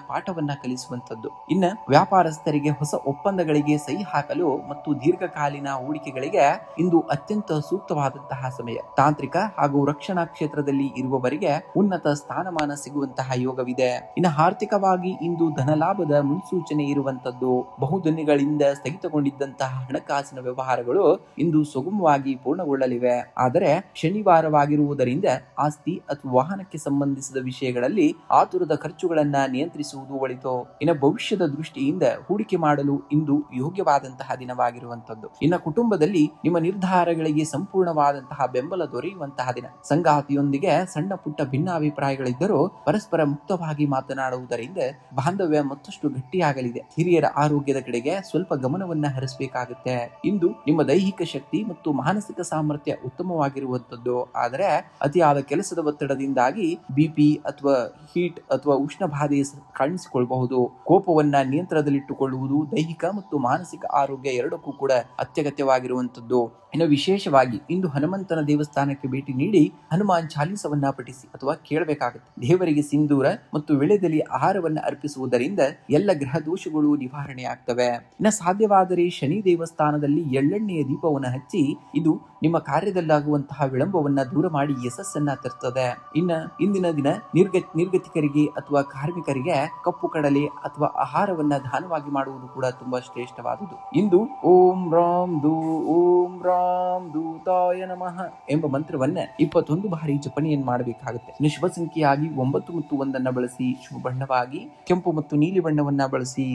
ಪಾಠವನ್ನ ಕಲಿಸುವಂತದ್ದು. ಇನ್ನು ವ್ಯಾಪಾರಸ್ಥರಿಗೆ ಹೊಸ ಒಪ್ಪಂದಗಳಿಗೆ ಸಹಿ ಹಾಕಲು ಮತ್ತು ದೀರ್ಘಕಾಲೀನ ಹೂಡಿಕೆಗಳಿಗೆ ಇಂದು ಅತ್ಯಂತ ಸೂಕ್ತವಾದಂತಹ ಸಮಯ. ತಾಂತ್ರಿಕ ಹಾಗೂ ರಕ್ಷಣಾ ಕ್ಷೇತ್ರದಲ್ಲಿ ಇರುವವರಿಗೆ ಉನ್ನತ ಸ್ಥಾನಮಾನ ಸಿಗುವಂತಹ ಯೋಗವಿದೆ. ಇನ್ನು ಆರ್ಥಿಕವಾಗಿ ಇಂದು ಧನಲಾಭದ ಮುನ್ಸೂಚನೆ ಇರುವಂತದ್ದು. ಬಹುದಿನಗಳಿಂದ ಸ್ಥಗಿತಗೊಂಡಿದ್ದಂತಹ ಹಣಕಾಸಿನ ವ್ಯವಹಾರಗಳು ಇಂದು ಸುಗಮವಾಗಿ ಪೂರ್ಣಗೊಳ್ಳಲಿವೆ. ಆದರೆ ಶನಿವಾರವಾಗಿರುವುದರಿಂದ ಆಸ್ತಿ ಅಥವಾ ವಾಹನಕ್ಕೆ ಸಂಬಂಧಿಸಿದ ವಿಷಯಗಳಲ್ಲಿ ಆತುರದ ಖರ್ಚುಗಳನ್ನ ನಿಯಂತ್ರಿಸುವುದು ಒಳಿತು. ಇನ್ನು ಭವಿಷ್ಯದ ದೃಷ್ಟಿಯಿಂದ ಹೂಡಿಕೆ ಮಾಡಲು ಇಂದು ಯೋಗ್ಯವಾದಂತಹ ದಿನವಾಗಿರುವಂತದ್ದು. ಇನ್ನು ಕುಟುಂಬದಲ್ಲಿ ನಿಮ್ಮ ನಿರ್ಧಾರಗಳಿಗೆ ಸಂಪೂರ್ಣವಾದಂತಹ ಬೆಂಬಲ ದೊರೆಯುವಂತಹ ದಿನ. ಸಂಗಾತಿಯೊಂದಿಗೆ ಸಣ್ಣ ಪುಟ್ಟ ಭಿನ್ನಾಭಿಪ್ರಾಯಗಳಿದ್ದರೂ ಪರಸ್ಪರ ಮುಕ್ತವಾಗಿ ಮಾತನಾಡುವುದರಿಂದ ಬಾಂಧವ್ಯ ಮತ್ತಷ್ಟು ಗಟ್ಟಿಯಾಗಲಿದೆ. ಹಿರಿಯರ ಆರೋಗ್ಯದ ಕಡೆಗೆ ಸ್ವಲ್ಪ ಗಮನವನ್ನ ಹರಿಸಬೇಕಾಗುತ್ತೆ. ಇಂದು ನಿಮ್ಮ ದೈಹಿಕ ಶಕ್ತಿ ಮತ್ತು ಮಾನಸಿಕ ಸಾಮರ್ಥ್ಯ ಉತ್ತಮವಾಗಿರುವಂತದ್ದು. ಆದರೆ ಅತಿಯಾದ ಕೆಲಸದ ಒತ್ತಡದಿಂದಾಗಿ ಬಿಪಿ ಅಥವಾ ಹೀಟ್ ಅಥವಾ ಉಷ್ಣ ಬಾಧೆ ಕಾಣಿಸಿಕೊಳ್ಳಬಹುದು. ಕೋಪವನ್ನ ನಿಯಂತ್ರಣದಲ್ಲಿಟ್ಟುಕೊಳ್ಳುವುದು ದೈಹಿಕ ಮತ್ತು ಮಾನಸಿಕ ಆರೋಗ್ಯ ಎರಡಕ್ಕೂ ಕೂಡ ಅತ್ಯಗತ್ಯವಾಗಿರುವಂತದ್ದು. ಇನ್ನು ವಿಶೇಷವಾಗಿ ಇಂದು ಹನುಮಂತನ ದೇವಸ್ಥಾನಕ್ಕೆ ಭೇಟಿ ನೀಡಿ ಹನುಮಾನ್ ಚಾಲೀಸವನ್ನ ಪಠಿಸಿ ಅಥವಾ ಕೇಳಬೇಕಾಗುತ್ತೆ. ದೇವರಿಗೆ ಸಿಂಧೂರ ಮತ್ತು ವಿಳೆದೆಲೆ ಆಹಾರವನ್ನ ಅರ್ಪಿಸುವುದರಿಂದ ಎಲ್ಲ ಗ್ರಹ ದೋಷಗಳು ನಿವಾರಣೆ ಆಗ್ತವೆ. ಇನ್ನು ಸಾಧ್ಯವಾದರೆ ಶನಿ ದೇವಸ್ಥಾನದಲ್ಲಿ ಎಳ್ಳೆಣ್ಣೆಯ ದೀಪವನ್ನು ಹಚ್ಚಿ ಇದು ನಿಮ್ಮ ಕಾರ್ಯದಲ್ಲಾಗುವಂತಹ ವಿಳಂಬವನ್ನ ದೂರ ಮಾಡಿ ಯಶಸ್ಸನ್ನ ತರ್ತದೆ. ಇಂದಿನ ದಿನ ನಿರ್ಗತಿಕರಿಗೆ ಅಥವಾ ಕಾರ್ಮಿಕರಿಗೆ ಕಪ್ಪು ಕಡಲೆ ಅಥವಾ ಆಹಾರವನ್ನ ದಾನವಾಗಿ ಮಾಡುವುದು ಕೂಡ ತುಂಬಾ ಶ್ರೇಷ್ಠವಾದುದು. ಇಂದು ಓಂ ರಾಮ್ ದೂತಾಯ ನಮಃ ಎಂಬ ಮಂತ್ರವನ್ನ 21 ಬಾರಿ ಜಪನೆಯನ್ನು ಮಾಡಬೇಕಾಗುತ್ತೆ. ಇನ್ನು ಶುಭ ಸಂಖ್ಯೆಯಾಗಿ 9 ಮತ್ತು 1 ಬಳಸಿ. ಶುಭ ಬಣ್ಣವಾಗಿ ಕೆಂಪು ಮತ್ತು ನೀಲಿ ಬಣ್ಣವನ್ನ ಬಳಸಿ.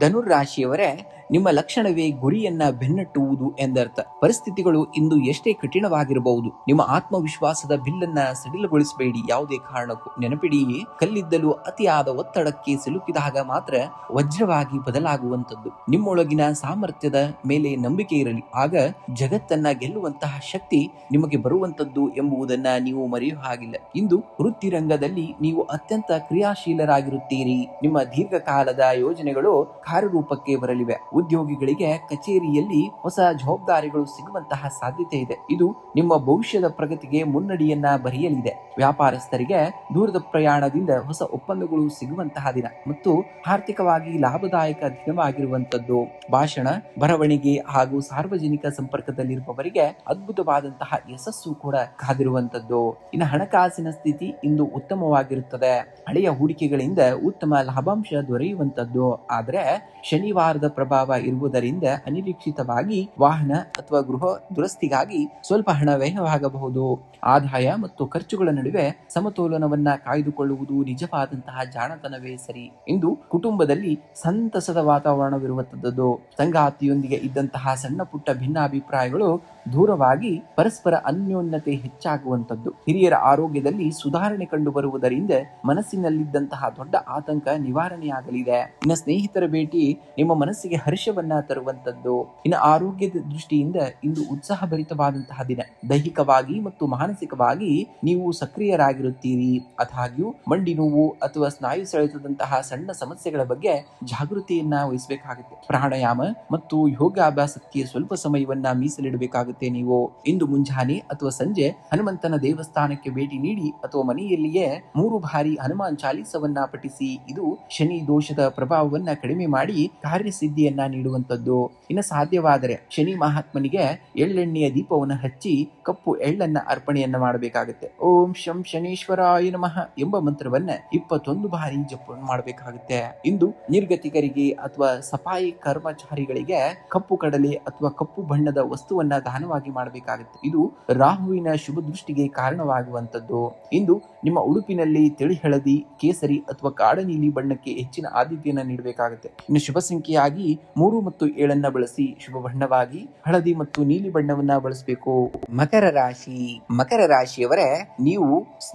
ಧನುರಾಶಿಯವರೇ, ನಿಮ್ಮ ಲಕ್ಷಣವೇ ಗುರಿಯನ್ನ ಬೆನ್ನಟ್ಟುವುದು ಎಂದರ್ಥ. ಪರಿಸ್ಥಿತಿಗಳು ಇಂದು ಎಷ್ಟೇ ಕಠಿಣವಾಗಿರಬಹುದು, ನಿಮ್ಮ ಆತ್ಮವಿಶ್ವಾಸದ ಬಿಲ್ಲನ್ನ ಸಡಿಲಗೊಳಿಸಬೇಡಿ. ಯಾವುದೇ ಕಾರಣಕ್ಕೂ ನೆನಪಿಡಿ, ಕಲ್ಲಿದ್ದಲು ಅತಿಯಾದ ಒತ್ತಡಕ್ಕೆ ಸಿಲುಕಿದಾಗ ಮಾತ್ರ ವಜ್ರವಾಗಿ ಬದಲಾಗುವಂತದ್ದು. ನಿಮ್ಮೊಳಗಿನ ಸಾಮರ್ಥ್ಯದ ಮೇಲೆ ನಂಬಿಕೆ ಇರಲಿ, ಆಗ ಜಗತ್ತನ್ನ ಗೆಲ್ಲುವಂತಹ ಶಕ್ತಿ ನಿಮಗೆ ಬರುವಂತದ್ದು ಎಂಬುದನ್ನ ನೀವು ಮರೆಯುವ ಹಾಗಿಲ್ಲ. ಇಂದು ವೃತ್ತಿ ರಂಗದಲ್ಲಿ ನೀವು ಅತ್ಯಂತ ಕ್ರಿಯಾಶೀಲರಾಗಿರುತ್ತೀರಿ. ನಿಮ್ಮ ದೀರ್ಘಕಾಲದ ಯೋಜನೆಗಳು ಕಾರ್ಯರೂಪಕ್ಕೆ ಬರಲಿವೆ. ಉದ್ಯೋಗಿಗಳಿಗೆ ಕಚೇರಿಯಲ್ಲಿ ಹೊಸ ಜವಾಬ್ದಾರಿಗಳು ಸಿಗುವಂತಹ ಸಾಧ್ಯತೆ ಇದೆ. ಇದು ನಿಮ್ಮ ಭವಿಷ್ಯದ ಪ್ರಗತಿಗೆ ಮುನ್ನಡಿಯನ್ನ ಬರೆಯಲಿದೆ. ವ್ಯಾಪಾರಸ್ಥರಿಗೆ ದೂರದ ಪ್ರಯಾಣದಿಂದ ಹೊಸ ಒಪ್ಪಂದಗಳು ಸಿಗುವಂತಹ ದಿನ ಮತ್ತು ಆರ್ಥಿಕವಾಗಿ ಲಾಭದಾಯಕ ದಿನವಾಗಿರುವಂತದ್ದು. ಭಾಷಣ, ಬರವಣಿಗೆ ಹಾಗೂ ಸಾರ್ವಜನಿಕ ಸಂಪರ್ಕದಲ್ಲಿರುವವರಿಗೆ ಅದ್ಭುತವಾದಂತಹ ಯಶಸ್ಸು ಕೂಡ ಕಾದಿರುವಂತದ್ದು. ಇನ್ನು ಹಣಕಾಸಿನ ಸ್ಥಿತಿ ಇಂದು ಉತ್ತಮವಾಗಿರುತ್ತದೆ. ಹಳೆಯ ಹೂಡಿಕೆಗಳಿಂದ ಉತ್ತಮ ಲಾಭಾಂಶ ದೊರೆಯುವಂತದ್ದು. ಆದರೆ ಶನಿವಾರದ ಪ್ರಭಾವ ಇರುವುದರಿಂದ ಅನಿರೀಕ್ಷಿತವಾಗಿ ವಾಹನ ಅಥವಾ ಗೃಹ ದುರಸ್ತಿಗಾಗಿ ಸ್ವಲ್ಪ ಹಣ ವ್ಯಯವಾಗಬಹುದು. ಆದಾಯ ಮತ್ತು ಖರ್ಚುಗಳ ನಡುವೆ ಸಮತೋಲನವನ್ನ ಕಾಯ್ದುಕೊಳ್ಳುವುದು ನಿಜವಾದಂತಹ ಜಾಣತನವೇ ಸರಿ. ಇಂದು ಕುಟುಂಬದಲ್ಲಿ ಸಂತಸದ ವಾತಾವರಣವಿರುವಂತದ್ದು. ಸಂಗಾತಿಯೊಂದಿಗೆ ಇದ್ದಂತಹ ಸಣ್ಣ ಪುಟ್ಟ ಭಿನ್ನಾಭಿಪ್ರಾಯಗಳು ದೂರವಾಗಿ ಪರಸ್ಪರ ಅನ್ಯೋನ್ಯತೆ ಹೆಚ್ಚಾಗುವಂತದ್ದು. ಹಿರಿಯರ ಆರೋಗ್ಯದಲ್ಲಿ ಸುಧಾರಣೆ ಕಂಡು ಬರುವುದರಿಂದ ಮನಸ್ಸಿನಲ್ಲಿದ್ದಂತಹ ದೊಡ್ಡ ಆತಂಕ ನಿವಾರಣೆಯಾಗಲಿದೆ. ಇನ್ನು ಸ್ನೇಹಿತರ ಭೇಟಿ ನಿಮ್ಮ ಮನಸ್ಸಿಗೆ ಹರ್ಷವನ್ನ ತರುವಂತದ್ದು. ಇನ್ನು ಆರೋಗ್ಯದ ದೃಷ್ಟಿಯಿಂದ ಇಂದು ಉತ್ಸಾಹಭರಿತವಾದಂತಹ ದಿನ. ದೈಹಿಕವಾಗಿ ಮತ್ತು ಮಾನಸಿಕವಾಗಿ ನೀವು ಸಕ್ರಿಯರಾಗಿರುತ್ತೀರಿ. ಆದಾಗ್ಯೂ ಮಂಡಿ ನೋವು ಅಥವಾ ಸ್ನಾಯು ಸೆಳೆತದಂತಹ ಸಣ್ಣ ಸಮಸ್ಯೆಗಳ ಬಗ್ಗೆ ಜಾಗೃತಿಯನ್ನ ವಹಿಸಬೇಕಾಗುತ್ತೆ. ಪ್ರಾಣಾಯಾಮ ಮತ್ತು ಯೋಗಾಭ್ಯಾಸಕ್ಕೆ ಸ್ವಲ್ಪ ಸಮಯವನ್ನ ಮೀಸಲಿಡಬೇಕಾಗುತ್ತೆ. ನೀವು ಇಂದು ಮುಂಜಾನೆ ಅಥವಾ ಸಂಜೆ ಹನುಮಂತನ ದೇವಸ್ಥಾನಕ್ಕೆ ಭೇಟಿ ನೀಡಿ ಅಥವಾ ಮನೆಯಲ್ಲಿಯೇ 3 ಬಾರಿ ಹನುಮಾನ್ ಚಾಲೀಸವನ್ನ ಪಠಿಸಿ. ಇದು ಶನಿ ದೋಷದ ಪ್ರಭಾವವನ್ನ ಕಡಿಮೆ ಮಾಡಿ ಕಾರ್ಯಸಿದ್ಧಿಯನ್ನ ನೀಡುವಂತದ್ದು. ಇನ್ನು ಸಾಧ್ಯವಾದರೆ ಶನಿ ಮಹಾತ್ಮನಿಗೆ ಎಳ್ಳೆಣ್ಣೆಯ ದೀಪವನ್ನು ಹಚ್ಚಿ ಕಪ್ಪು ಎಳ್ಳನ್ನ ಅರ್ಪಣೆಯನ್ನ ಮಾಡಬೇಕಾಗುತ್ತೆ. ಓಂ ಶಂ ಶನೀಶ್ವರಾಯ ನಮಃ ಎಂಬ ಮಂತ್ರವನ್ನ 21 ಬಾರಿ ಜಪ ಮಾಡಬೇಕಾಗುತ್ತೆ. ಇಂದು ನಿರ್ಗತಿಕರಿಗೆ ಅಥವಾ ಸಫಾಯಿ ಕರ್ಮಚಾರಿಗಳಿಗೆ ಕಪ್ಪು ಕಡಲೆ ಅಥವಾ ಕಪ್ಪು ಬಣ್ಣದ ವಸ್ತುವನ್ನ ದಾನ ಧ್ಯಾನವಾಗಿ ಮಾಡಬೇಕಾಗುತ್ತೆ. ಇದು ರಾಹುವಿನ ಶುಭ ದೃಷ್ಟಿಗೆ ಕಾರಣವಾಗುವಂತದ್ದು. ಇಂದು ನಿಮ್ಮ ಉಡುಪಿನಲ್ಲಿ ತಿಳಿ ಹಳದಿ, ಕೇಸರಿ ಅಥವಾ ಕಾಡನೀಲಿ ಬಣ್ಣಕ್ಕೆ ಹೆಚ್ಚಿನ ಆದ್ಯತೆಯನ್ನು ನೀಡಬೇಕಾಗುತ್ತೆ. ಇನ್ನು ಶುಭ ಸಂಖ್ಯೆಯಾಗಿ 3 ಮತ್ತು 7 ಬಳಸಿ. ಶುಭ ಬಣ್ಣವಾಗಿ ಹಳದಿ ಮತ್ತು ನೀಲಿ ಬಣ್ಣವನ್ನ ಬಳಸಬೇಕು. ಮಕರ ರಾಶಿಯವರೇ, ನೀವು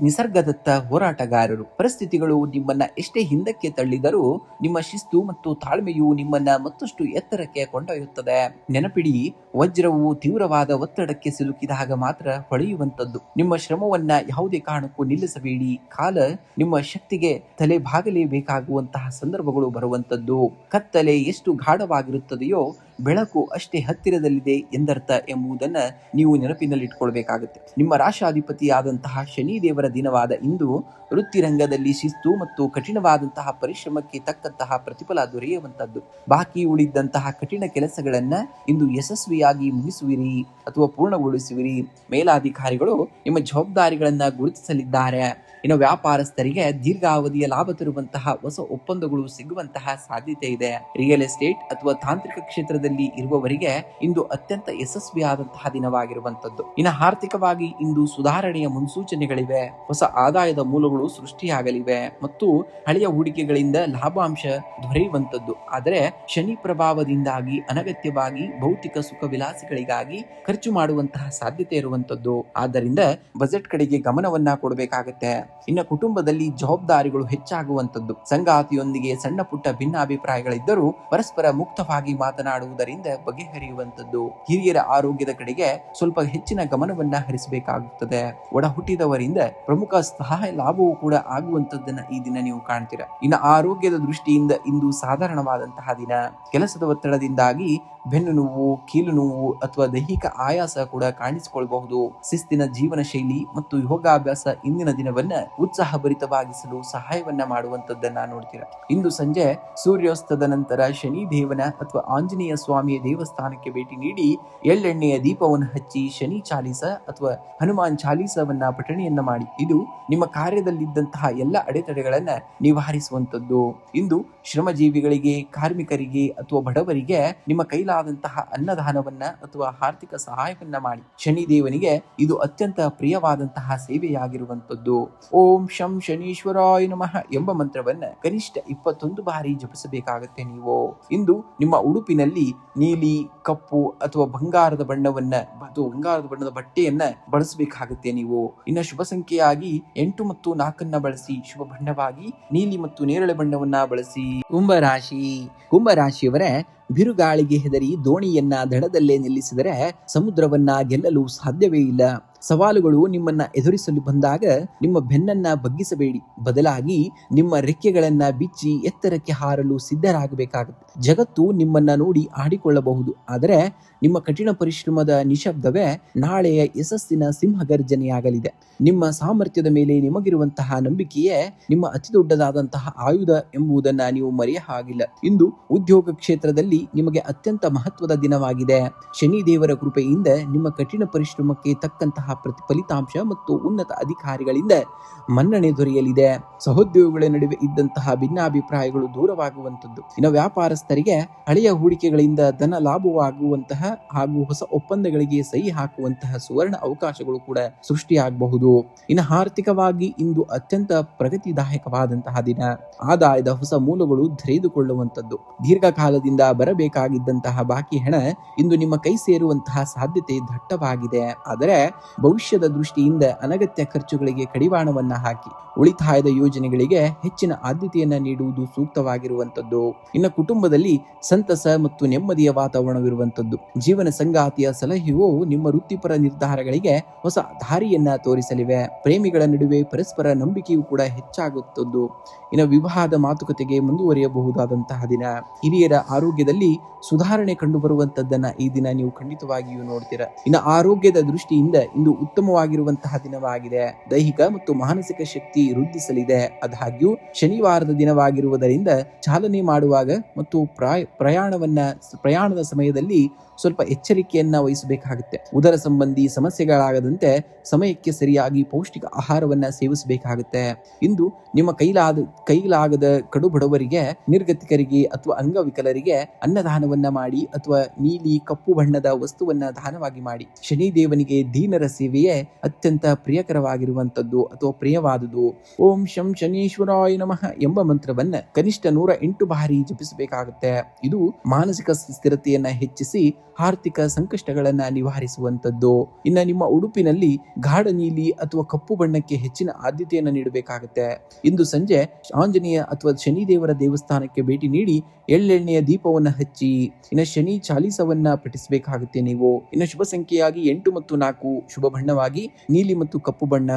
ನಿಸರ್ಗದತ್ತ ಹೋರಾಟಗಾರರು. ಪರಿಸ್ಥಿತಿಗಳು ನಿಮ್ಮನ್ನ ಎಷ್ಟೇ ಹಿಂದಕ್ಕೆ ತಳ್ಳಿದರೂ ನಿಮ್ಮ ಶಿಸ್ತು ಮತ್ತು ತಾಳ್ಮೆಯು ನಿಮ್ಮನ್ನ ಮತ್ತಷ್ಟು ಎತ್ತರಕ್ಕೆ ಕೊಂಡೊಯ್ಯುತ್ತದೆ. ನೆನಪಿಡಿ, ವಜ್ರವು ತೀವ್ರವಾದ ಒತ್ತಡಕ್ಕೆ ಸಿಲುಕಿದಾಗ ಮಾತ್ರ ಹೊಳೆಯುವಂತದ್ದು. ನಿಮ್ಮ ಶ್ರಮವನ್ನ ಯಾವುದೇ ಕಾರಣಕ್ಕೂ ನಿಲ್ಲಿಸಬೇಡಿ. ಕಾಲ ನಿಮ್ಮ ಶಕ್ತಿಗೆ ತಲೆ ಬಾಗಲೇಬೇಕಾಗುವಂತಹ ಸಂದರ್ಭಗಳು ಬರುವಂತದ್ದು. ಕತ್ತಲೆ ಎಷ್ಟು ಗಾಢವಾಗಿರುತ್ತದೆಯೋ ಬೆಳಕು ಅಷ್ಟೇ ಹತ್ತಿರದಲ್ಲಿದೆ ಎಂದರ್ಥ ಎಂಬುದನ್ನ ನೀವು ನೆನಪಿನಲ್ಲಿಟ್ಕೊಳ್ಬೇಕಾಗುತ್ತೆ. ನಿಮ್ಮ ರಾಶಾಧಿಪತಿಯಾದಂತಹ ಶನಿ ದೇವರ ದಿನವಾದ ಇಂದು ವೃತ್ತಿರಂಗದಲ್ಲಿ ಶಿಸ್ತು ಮತ್ತು ಕಠಿಣವಾದಂತಹ ಪರಿಶ್ರಮಕ್ಕೆ ತಕ್ಕಂತಹ ಪ್ರತಿಫಲ ದೊರೆಯುವಂತದ್ದು. ಬಾಕಿ ಉಳಿದಂತಹ ಕಠಿಣ ಕೆಲಸಗಳನ್ನ ಇಂದು ಯಶಸ್ವಿಯಾಗಿ ಮುಗಿಸುವಿರಿ ಅಥವಾ ಪೂರ್ಣಗೊಳಿಸುವಿರಿ. ಮೇಲಾಧಿಕಾರಿಗಳು ನಿಮ್ಮ ಜವಾಬ್ದಾರಿಗಳನ್ನ ಗುರುತಿಸಲಿದ್ದಾರೆ. ಇನ್ನು ವ್ಯಾಪಾರಸ್ಥರಿಗೆ ದೀರ್ಘಾವಧಿಯ ಲಾಭ ತರುವಂತಹ ಹೊಸ ಒಪ್ಪಂದಗಳು ಸಿಗುವಂತಹ ಸಾಧ್ಯತೆ ಇದೆ. ರಿಯಲ್ ಎಸ್ಟೇಟ್ ಅಥವಾ ತಾಂತ್ರಿಕ ಕ್ಷೇತ್ರದಲ್ಲಿ ಇರುವವರಿಗೆ ಇಂದು ಅತ್ಯಂತ ಯಶಸ್ವಿಯಾದಂತಹ ದಿನವಾಗಿರುವಂತದ್ದು. ಇನ್ನು ಆರ್ಥಿಕವಾಗಿ ಇಂದು ಸುಧಾರಣೆಯ ಮುನ್ಸೂಚನೆಗಳಿವೆ. ಹೊಸ ಆದಾಯದ ಮೂಲಗಳು ಸೃಷ್ಟಿಯಾಗಲಿವೆ ಮತ್ತು ಹಳೆಯ ಹೂಡಿಕೆಗಳಿಂದ ಲಾಭಾಂಶ ದೊರೆಯುವಂತದ್ದು. ಆದರೆ ಶನಿ ಪ್ರಭಾವದಿಂದಾಗಿ ಅನಗತ್ಯವಾಗಿ ಭೌತಿಕ ಸುಖ ವಿಲಾಸಗಳಿಗಾಗಿ ಖರ್ಚು ಮಾಡುವಂತಹ ಸಾಧ್ಯತೆ ಇರುವಂತದ್ದು. ಆದ್ದರಿಂದ ಬಜೆಟ್ ಕಡೆಗೆ ಗಮನವನ್ನ ಕೊಡಬೇಕಾಗುತ್ತೆ. ಇನ್ನು ಕುಟುಂಬದಲ್ಲಿ ಜವಾಬ್ದಾರಿಗಳು ಹೆಚ್ಚಾಗುವಂತದ್ದು. ಸಂಗಾತಿಯೊಂದಿಗೆ ಸಣ್ಣ ಪುಟ್ಟ ಭಿನ್ನಾಭಿಪ್ರಾಯಗಳಿದ್ದರೂ ಪರಸ್ಪರ ಮುಕ್ತವಾಗಿ ಮಾತನಾಡುವುದರಿಂದ ಬಗೆಹರಿಯುವಂತದ್ದು. ಹಿರಿಯರ ಆರೋಗ್ಯದ ಕಡೆಗೆ ಸ್ವಲ್ಪ ಹೆಚ್ಚಿನ ಗಮನವನ್ನ ಹರಿಸಬೇಕಾಗುತ್ತದೆ. ಒಡ ಹುಟ್ಟಿದವರಿಂದ ಪ್ರಮುಖ ಸಹಾಯ ಲಾಭವೂ ಕೂಡ ಆಗುವಂತದ್ದನ್ನ ಈ ದಿನ ನೀವು ಕಾಣ್ತೀರಾ. ಇನ್ನು ಆರೋಗ್ಯದ ದೃಷ್ಟಿಯಿಂದ ಇಂದು ಸಾಧಾರಣವಾದಂತಹ ದಿನ. ಕೆಲಸದ ಒತ್ತಡದಿಂದಾಗಿ ಬೆನ್ನು ನೋವು, ಕೀಲು ನೋವು ಅಥವಾ ದೈಹಿಕ ಆಯಾಸ ಕೂಡ ಕಾಣಿಸಿಕೊಳ್ಳಬಹುದು. ಶಿಸ್ತಿನ ಜೀವನ ಶೈಲಿ ಮತ್ತು ಯೋಗಾಭ್ಯಾಸ ಇಂದಿನ ದಿನವನ್ನ ಉತ್ಸಾಹಭರಿತವಾಗಿಸಲು ಸಹಾಯವನ್ನ ಮಾಡುವಂತದ್ದನ್ನ ನೋಡ್ತೀರಾ. ಇಂದು ಸಂಜೆ ಸೂರ್ಯಾಸ್ತದ ನಂತರ ಶನಿ ದೇವನ ಅಥವಾ ಆಂಜನೇಯ ಸ್ವಾಮಿಯ ದೇವಸ್ಥಾನಕ್ಕೆ ಭೇಟಿ ನೀಡಿ ಎಳ್ಳೆಣ್ಣೆಯ ದೀಪವನ್ನು ಹಚ್ಚಿ ಶನಿ ಚಾಲೀಸ ಅಥವಾ ಹನುಮಾನ್ ಚಾಲೀಸವನ್ನ ಪಠಣೆಯನ್ನ ಮಾಡಿ. ಇದು ನಿಮ್ಮ ಕಾರ್ಯದಲ್ಲಿದ್ದಂತಹ ಎಲ್ಲ ಅಡೆತಡೆಗಳನ್ನ ನಿವಾರಿಸುವಂತದ್ದು. ಇಂದು ಶ್ರಮಜೀವಿಗಳಿಗೆ, ಕಾರ್ಮಿಕರಿಗೆ ಅಥವಾ ಬಡವರಿಗೆ ನಿಮ್ಮ ಕೈಲಾದಂತಹ ಅನ್ನದಾನವನ್ನ ಅಥವಾ ಆರ್ಥಿಕ ಸಹಾಯವನ್ನ ಮಾಡಿ. ಶನಿ ದೇವನಿಗೆ ಇದು ಅತ್ಯಂತ ಪ್ರಿಯವಾದಂತಹ ಸೇವೆಯಾಗಿರುವಂತದ್ದು. ಓಂ ಶಂ ಶನೀಶ್ವರಾಯ ನಮಃ ಎಂಬ ಮಂತ್ರವನ್ನ ಕನಿಷ್ಠ 21 ಬಾರಿ ಜಪಿಸಬೇಕಾಗತ್ತೆ ನೀವು. ಇಂದು ನಿಮ್ಮ ಉಡುಪಿನಲ್ಲಿ ನೀಲಿ, ಕಪ್ಪು ಅಥವಾ ಬಂಗಾರದ ಬಣ್ಣದ ಬಟ್ಟೆಯನ್ನ ಬಳಸಬೇಕಾಗುತ್ತೆ ನೀವು. ಇನ್ನು ಶುಭ ಸಂಖ್ಯೆಯಾಗಿ 8 ಮತ್ತು 4 ಬಳಸಿ. ಶುಭ ಬಣ್ಣವಾಗಿ ನೀಲಿ ಮತ್ತು ನೇರಳೆ ಬಣ್ಣವನ್ನ ಬಳಸಿ. ಕುಂಭರಾಶಿಯವರೇ, ಬಿರುಗಾಳಿಗೆ ಹೆದರಿ ದೋಣಿಯನ್ನ ದಡದಲ್ಲೇ ನಿಲ್ಲಿಸಿದರೆ ಸಮುದ್ರವನ್ನ ಗೆಲ್ಲಲು ಸಾಧ್ಯವೇ ಇಲ್ಲ. ಸವಾಲುಗಳು ನಿಮ್ಮನ್ನ ಎದುರಿಸಲು ಬಂದಾಗ ನಿಮ್ಮ ಬೆನ್ನನ್ನ ಬಗ್ಗಿಸಬೇಡಿ. ಬದಲಾಗಿ ನಿಮ್ಮ ರೆಕ್ಕೆಗಳನ್ನ ಬಿಚ್ಚಿ ಎತ್ತರಕ್ಕೆ ಹಾರಲು ಸಿದ್ಧರಾಗಬೇಕಾಗುತ್ತೆ. ಜಗತ್ತು ನಿಮ್ಮನ್ನ ನೋಡಿ ಆಡಿಕೊಳ್ಳಬಹುದು, ಆದರೆ ನಿಮ್ಮ ಕಠಿಣ ಪರಿಶ್ರಮದ ನಿಶಬ್ದವೇ ನಾಳೆಯ ಯಶಸ್ಸಿನ ಸಿಂಹಗರ್ಜನೆಯಾಗಲಿದೆ. ನಿಮ್ಮ ಸಾಮರ್ಥ್ಯದ ಮೇಲೆ ನಿಮಗಿರುವಂತಹ ನಂಬಿಕೆಯೇ ನಿಮ್ಮ ಅತಿ ದೊಡ್ಡದಾದಂತಹ ಆಯುಧ ಎಂಬುದನ್ನ ನೀವು ಮರೆಯ ಹಾಗಿಲ್ಲ. ಇಂದು ಉದ್ಯೋಗ ಕ್ಷೇತ್ರದಲ್ಲಿ ನಿಮಗೆ ಅತ್ಯಂತ ಮಹತ್ವದ ದಿನವಾಗಿದೆ. ಶನಿ ದೇವರ ಕೃಪೆಯಿಂದ ನಿಮ್ಮ ಕಠಿಣ ಪರಿಶ್ರಮಕ್ಕೆ ತಕ್ಕಂತಹ ಫಲಿತಾಂಶ ಮತ್ತು ಉನ್ನತ ಅಧಿಕಾರಿಗಳಿಂದ ಮನ್ನಣೆ ದೊರೆಯಲಿದೆ. ಸಹೋದ್ಯೋಗಿಗಳ ನಡುವೆ ಇದ್ದಂತಹ ಭಿನ್ನಾಭಿಪ್ರಾಯಗಳು ದೂರವಾಗುವಂತದ್ದು. ಇನ್ನು ವ್ಯಾಪಾರಸ್ಥರಿಗೆ ಹಳೆಯ ಹೂಡಿಕೆಗಳಿಂದ ಧನ ಲಾಭವಾಗುವಂತಹ ಹಾಗೂ ಹೊಸ ಒಪ್ಪಂದಗಳಿಗೆ ಸಹಿ ಹಾಕುವಂತಹ ಸುವರ್ಣ ಅವಕಾಶಗಳು ಕೂಡ ಸೃಷ್ಟಿಯಾಗಬಹುದು. ಇನ್ನು ಆರ್ಥಿಕವಾಗಿ ಇಂದು ಅತ್ಯಂತ ಪ್ರಗತಿದಾಯಕವಾದಂತಹ ದಿನ. ಆದಾಯದ ಹೊಸ ಮೂಲಗಳು ತೆರೆದುಕೊಳ್ಳುವಂತದ್ದು. ದೀರ್ಘಕಾಲದಿಂದ ಬರಬೇಕಾಗಿದ್ದಂತಹ ಬಾಕಿ ಹಣ ಇಂದು ನಿಮ್ಮ ಕೈ ಸೇರುವಂತಹ ಸಾಧ್ಯತೆ ದಟ್ಟವಾಗಿದೆ. ಆದರೆ ಭವಿಷ್ಯದ ದೃಷ್ಟಿಯಿಂದ ಅನಗತ್ಯ ಖರ್ಚುಗಳಿಗೆ ಕಡಿವಾಣವನ್ನ ಹಾಕಿ ಉಳಿತಾಯದ ಯೋಜನೆಗಳಿಗೆ ಹೆಚ್ಚಿನ ಆದ್ಯತೆಯನ್ನ ನೀಡುವುದು ಸೂಕ್ತವಾಗಿರುವಂತದ್ದು. ಇನ್ನು ಕುಟುಂಬದಲ್ಲಿ ಸಂತಸ ಮತ್ತು ನೆಮ್ಮದಿಯ ವಾತಾವರಣವಿರುವಂತದ್ದು. ಜೀವನ ಸಂಗಾತಿಯ ಸಲಹೆಯು ನಿಮ್ಮ ವೃತ್ತಿಪರ ನಿರ್ಧಾರಗಳಿಗೆ ಹೊಸ ದಾರಿಯನ್ನ ತೋರಿಸಲಿವೆ. ಪ್ರೇಮಿಗಳ ನಡುವೆ ಪರಸ್ಪರ ನಂಬಿಕೆಯೂ ಕೂಡ ಹೆಚ್ಚಾಗುತ್ತದೆ. ಇನ್ನು ವಿವಾಹದ ಮಾತುಕತೆಗೆ ಮುಂದುವರಿಯಬಹುದಾದಂತಹ ದಿನ. ಹಿರಿಯರ ಆರೋಗ್ಯದಲ್ಲಿ ಸುಧಾರಣೆ ಕಂಡು ಬರುವಂತದ್ದನ್ನ ಈ ದಿನ ನೀವು ಖಂಡಿತವಾಗಿಯೂ ನೋಡ್ತೀರಾ. ಇನ್ನು ಆರೋಗ್ಯದ ದೃಷ್ಟಿಯಿಂದ ಇಂದು ಉತ್ತಮವಾಗಿರುವಂತಹ ದಿನವಾಗಿದೆ. ದೈಹಿಕ ಮತ್ತು ಮಾನಸಿಕ ಶಕ್ತಿ ವೃದ್ಧಿಸಲಿದೆ. ಆದಾಗ್ಯೂ ಶನಿವಾರದ ದಿನವಾಗಿರುವುದರಿಂದ ಚಾಲನೆ ಮಾಡುವಾಗ ಮತ್ತು ಪ್ರಯಾಣದ ಸಮಯದಲ್ಲಿ ಸ್ವಲ್ಪ ಎಚ್ಚರಿಕೆಯನ್ನ ವಹಿಸಬೇಕಾಗುತ್ತೆ. ಉದರ ಸಂಬಂಧಿ ಸಮಸ್ಯೆಗಳಾಗದಂತೆ ಸಮಯಕ್ಕೆ ಸರಿಯಾಗಿ ಪೌಷ್ಟಿಕ ಆಹಾರವನ್ನ ಸೇವಿಸಬೇಕಾಗುತ್ತೆ. ಇಂದು ನಿಮ್ಮ ಕೈಲಾಗದ ಕಡುಬಡವರಿಗೆ, ನಿರ್ಗತಿಕರಿಗೆ ಅಥವಾ ಅಂಗವಿಕಲರಿಗೆ ಅನ್ನದಾನವನ್ನ ಮಾಡಿ ಅಥವಾ ನೀಲಿ ಕಪ್ಪು ಬಣ್ಣದ ವಸ್ತುವನ್ನ ದಾನವಾಗಿ ಮಾಡಿ. ಶನಿದೇವನಿಗೆ ದೀನರ ಸೇವೆಯೇ ಅತ್ಯಂತ ಪ್ರಿಯಕರವಾಗಿರುವಂತದ್ದು ಅಥವಾ ಪ್ರಿಯವಾದುದು. ಓಂ ಶಂ ಶನೀಶ್ವರಾಯ ನಮಃ ಎಂಬ ಮಂತ್ರವನ್ನ ಕನಿಷ್ಠ 108 ಬಾರಿ ಜಪಿಸಬೇಕಾಗುತ್ತೆ. ಇದು ಮಾನಸಿಕ ಸ್ಥಿರತೆಯನ್ನ ಹೆಚ್ಚಿಸಿ ಆರ್ಥಿಕ ಸಂಕಷ್ಟಗಳನ್ನ ನಿವಾರಿಸುವಂತದ್ದು. ಇನ್ನು ನಿಮ್ಮ ಉಡುಪಿನಲ್ಲಿ ಗಾಢ ನೀಲಿ ಅಥವಾ ಕಪ್ಪು ಬಣ್ಣಕ್ಕೆ ಹೆಚ್ಚಿನ ಆದ್ಯತೆಯನ್ನು ನೀಡಬೇಕಾಗುತ್ತೆ. ಇಂದು ಸಂಜೆ ಆಂಜನೇಯ ಅಥವಾ ಶನಿದೇವರ ದೇವಸ್ಥಾನಕ್ಕೆ ಭೇಟಿ ನೀಡಿ ಎಳ್ಳೆಣ್ಣೆಯ ದೀಪವನ್ನ ಹಚ್ಚಿ ಇನ್ನು ಶನಿ ಚಾಲೀಸವನ್ನ ಪಠಿಸಬೇಕಾಗುತ್ತೆ ನೀವು. ಇನ್ನು ಶುಭ ಸಂಖ್ಯೆಯಾಗಿ 8 ಮತ್ತು 4, ಶುಭ ಬಣ್ಣವಾಗಿ ನೀಲಿ ಮತ್ತು ಕಪ್ಪು ಬಣ್ಣ.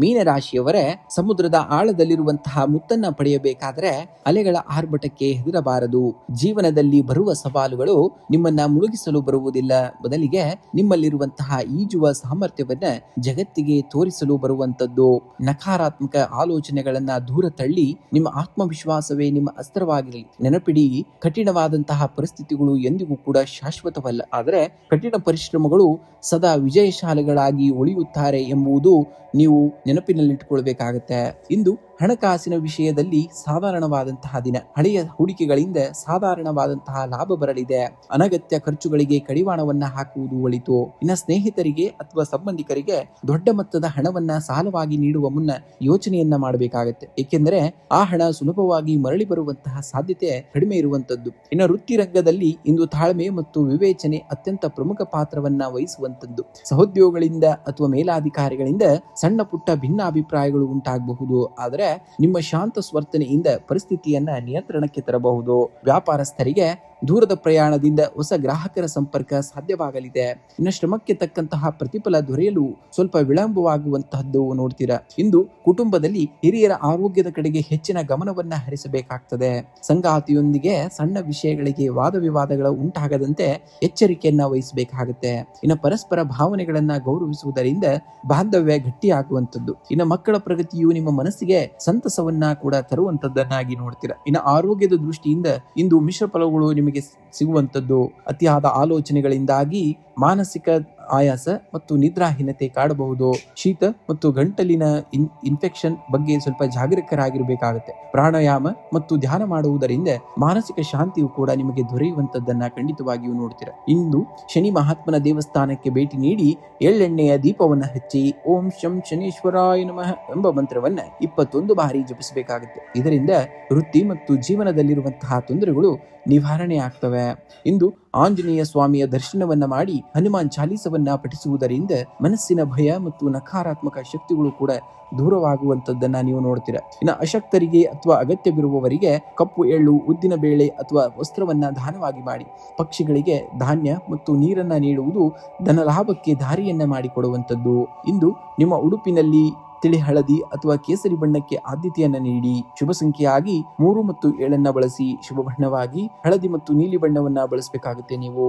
ಮೀನರಾಶಿಯವರೇ, ಸಮುದ್ರದ ಆಳದಲ್ಲಿರುವಂತಹ ಮುತ್ತನ್ನ ಪಡೆಯಬೇಕಾದ್ರೆ ಅಲೆಗಳ ಆರ್ಭಟಕ್ಕೆ ಹೆದರಬಾರದು. ಜೀವನದಲ್ಲಿ ಬರುವ ಸವಾಲುಗಳು ನಿಮ್ಮನ್ನ ಮುಳುಗಿಸಲು ಬರುವುದಿಲ್ಲ, ಬದಲಿಗೆ ನಿಮ್ಮಲ್ಲಿರುವಂತಹ ಈಜುವ ಸಾಮರ್ಥ್ಯವನ್ನ ಜಗತ್ತಿಗೆ ತೋರಿಸಲು ಬರುವಂತದ್ದು. ನಕಾರಾತ್ಮಕ ಆಲೋಚನೆಗಳನ್ನ ದೂರ ತಳ್ಳಿ ನಿಮ್ಮ ಆತ್ಮವಿಶ್ವಾಸವೇ ನಿಮ್ಮ ಅಸ್ತ್ರವಾಗಿರಲಿ. ನೆನಪಿಡಿ, ಕಠಿಣವಾದಂತಹ ಪರಿಸ್ಥಿತಿಗಳು ಎಂದಿಗೂ ಕೂಡ ಶಾಶ್ವತವಲ್ಲ, ಆದರೆ ಕಠಿಣ ಪರಿಶ್ರಮಗಳು ಸದಾ ವಿಜಯಶಾಲಿಗಳಾಗಿ ಉಳಿಯುತ್ತಾರೆ ಎಂಬುದು ನೀವು ನೆನಪಿನಲ್ಲಿಟ್ಟುಕೊಳ್ಬೇಕಾಗತ್ತೆ. ಇಂದು ಹಣಕಾಸಿನ ವಿಷಯದಲ್ಲಿ ಸಾಧಾರಣವಾದಂತಹ ದಿನ. ಹಳೆಯ ಹೂಡಿಕೆಗಳಿಂದ ಸಾಧಾರಣವಾದಂತಹ ಲಾಭ ಬರಲಿದೆ. ಅನಗತ್ಯ ಖರ್ಚುಗಳಿಗೆ ಕಡಿವಾಣವನ್ನ ಹಾಕುವುದು ಒಳಿತು. ಇನ್ನು ಸ್ನೇಹಿತರಿಗೆ ಅಥವಾ ಸಂಬಂಧಿಕರಿಗೆ ದೊಡ್ಡ ಮೊತ್ತದ ಹಣವನ್ನ ಸಾಲವಾಗಿ ನೀಡುವ ಮುನ್ನ ಯೋಚನೆಯನ್ನ ಮಾಡಬೇಕಾಗತ್ತೆ, ಏಕೆಂದರೆ ಆ ಹಣ ಸುಲಭವಾಗಿ ಮರಳಿ ಬರುವಂತಹ ಸಾಧ್ಯತೆ ಕಡಿಮೆ ಇರುವಂತದ್ದು. ಇನ್ನು ವೃತ್ತಿ ರಂಗದಲ್ಲಿ ಇಂದು ತಾಳ್ಮೆ ಮತ್ತು ವಿವೇಚನೆ ಅತ್ಯಂತ ಪ್ರಮುಖ ಪಾತ್ರವನ್ನ ವಹಿಸುವಂತದ್ದು. ಸಹೋದ್ಯೋಗಿಗಳಿಂದ ಅಥವಾ ಮೇಲಾಧಿಕಾರಿಗಳಿಂದ ಸಣ್ಣ ಪುಟ್ಟ ಭಿನ್ನಾಭಿಪ್ರಾಯಗಳು ಉಂಟಾಗಬಹುದು, ಆದರೆ ನಿಮ್ಮ ಶಾಂತ ಸ್ವರ್ತನೆಯಿಂದ ಪರಿಸ್ಥಿತಿಯನ್ನ ನಿಯಂತ್ರಣಕ್ಕೆ ತರಬಹುದು. ವ್ಯಾಪಾರಸ್ಥರಿಗೆ ದೂರದ ಪ್ರಯಾಣದಿಂದ ಹೊಸ ಗ್ರಾಹಕರ ಸಂಪರ್ಕ ಸಾಧ್ಯವಾಗಲಿದೆ. ಇನ್ನು ಶ್ರಮಕ್ಕೆ ತಕ್ಕಂತಹ ಪ್ರತಿಫಲ ದೊರೆಯಲು ಸ್ವಲ್ಪ ವಿಳಂಬವಾಗುವಂತಹದ್ದು ನೋಡ್ತೀರಾ. ಇಂದು ಕುಟುಂಬದಲ್ಲಿ ಹಿರಿಯರ ಆರೋಗ್ಯದ ಕಡೆಗೆ ಹೆಚ್ಚಿನ ಗಮನವನ್ನ ಹರಿಸಬೇಕಾಗ್ತದೆ. ಸಂಗಾತಿಯೊಂದಿಗೆ ಸಣ್ಣ ವಿಷಯಗಳಿಗೆ ವಾದ ವಿವಾದಗಳು ಉಂಟಾಗದಂತೆ ಎಚ್ಚರಿಕೆಯನ್ನ ವಹಿಸಬೇಕಾಗುತ್ತೆ. ಇನ್ನು ಪರಸ್ಪರ ಭಾವನೆಗಳನ್ನ ಗೌರವಿಸುವುದರಿಂದ ಬಾಂಧವ್ಯ ಗಟ್ಟಿಯಾಗುವಂತದ್ದು. ಇನ್ನು ಮಕ್ಕಳ ಪ್ರಗತಿಯು ನಿಮ್ಮ ಮನಸ್ಸಿಗೆ ಸಂತಸವನ್ನ ಕೂಡ ತರುವಂತದ್ದನ್ನಾಗಿ ನೋಡ್ತೀರಾ. ಇನ್ನು ಆರೋಗ್ಯದ ದೃಷ್ಟಿಯಿಂದ ಇಂದು ಮಿಶ್ರ ಫಲಗಳು ನಿಮಗೆ ಸಿಗುವಂತದ್ದು. ಅತಿಯಾದ ಆಲೋಚನೆಗಳಿಂದಾಗಿ ಮಾನಸಿಕ ಆಯಾಸ ಮತ್ತು ನಿದ್ರಾಹೀನತೆ ಕಾಡಬಹುದು. ಶೀತ ಮತ್ತು ಗಂಟಲಿನ ಇನ್ಫೆಕ್ಷನ್ ಬಗ್ಗೆ ಸ್ವಲ್ಪ ಜಾಗರೂಕರಾಗಿರಬೇಕಾಗುತ್ತೆ. ಪ್ರಾಣಾಯಾಮ ಮತ್ತು ಧ್ಯಾನ ಮಾಡುವುದರಿಂದ ಮಾನಸಿಕ ಶಾಂತಿಯು ಕೂಡ ನಿಮಗೆ ದೊರೆಯುವಂತದ್ದನ್ನ ಖಂಡಿತವಾಗಿಯೂ ನೋಡ್ತೀರಾ. ಇಂದು ಶನಿ ಮಹಾತ್ಮನ ದೇವಸ್ಥಾನಕ್ಕೆ ಭೇಟಿ ನೀಡಿ ಎಳ್ಳೆಣ್ಣೆಯ ದೀಪವನ್ನ ಹಚ್ಚಿ ಓಂ ಶಂ ಶನೀಶ್ವರಾಯ ನಮಃ ಎಂಬ ಮಂತ್ರವನ್ನ 21 ಬಾರಿ ಜಪಿಸಬೇಕಾಗುತ್ತೆ. ಇದರಿಂದ ವೃತ್ತಿ ಮತ್ತು ಜೀವನದಲ್ಲಿರುವಂತಹ ತೊಂದರೆಗಳು ನಿವಾರಣೆ ಆಗ್ತವೆ. ಇಂದು ಆಂಜನೇಯ ಸ್ವಾಮಿಯ ದರ್ಶನವನ್ನ ಮಾಡಿ ಹನುಮಾನ್ ಚಾಲೀಸವನ್ನ ಪಠಿಸುವುದರಿಂದ ಮನಸ್ಸಿನ ಭಯ ಮತ್ತು ನಕಾರಾತ್ಮಕ ಶಕ್ತಿಗಳು ಕೂಡ ದೂರವಾಗುವಂತದ್ದನ್ನ ನೀವು ನೋಡ್ತೀರಾ. ಇನ್ನು ಅಶಕ್ತರಿಗೆ ಅಥವಾ ಅಗತ್ಯವಿರುವವರಿಗೆ ಕಪ್ಪು ಎಳ್ಳು, ಉದ್ದಿನ ಬೇಳೆ ಅಥವಾ ವಸ್ತ್ರವನ್ನ ದಾನವಾಗಿ ಮಾಡಿ. ಪಕ್ಷಿಗಳಿಗೆ ಧಾನ್ಯ ಮತ್ತು ನೀರನ್ನ ನೀಡುವುದು ಧನ ಲಾಭಕ್ಕೆ ದಾರಿಯನ್ನ ಮಾಡಿಕೊಡುವಂತದ್ದು. ಇಂದು ನಿಮ್ಮ ಉಡುಪಿನಲ್ಲಿ ತಿಳಿ ಹಳದಿ ಅಥವಾ ಕೇಸರಿ ಬಣ್ಣಕ್ಕೆ ಆದ್ಯತೆಯನ್ನ ನೀಡಿ. ಶುಭ ಸಂಖ್ಯೆಯಾಗಿ 3 ಮತ್ತು 7 ಬಳಸಿ. ಶುಭ ಬಣ್ಣವಾಗಿ ಹಳದಿ ಮತ್ತು ನೀಲಿ ಬಣ್ಣವನ್ನ ಬಳಸಬೇಕಾಗುತ್ತೆ ನೀವು.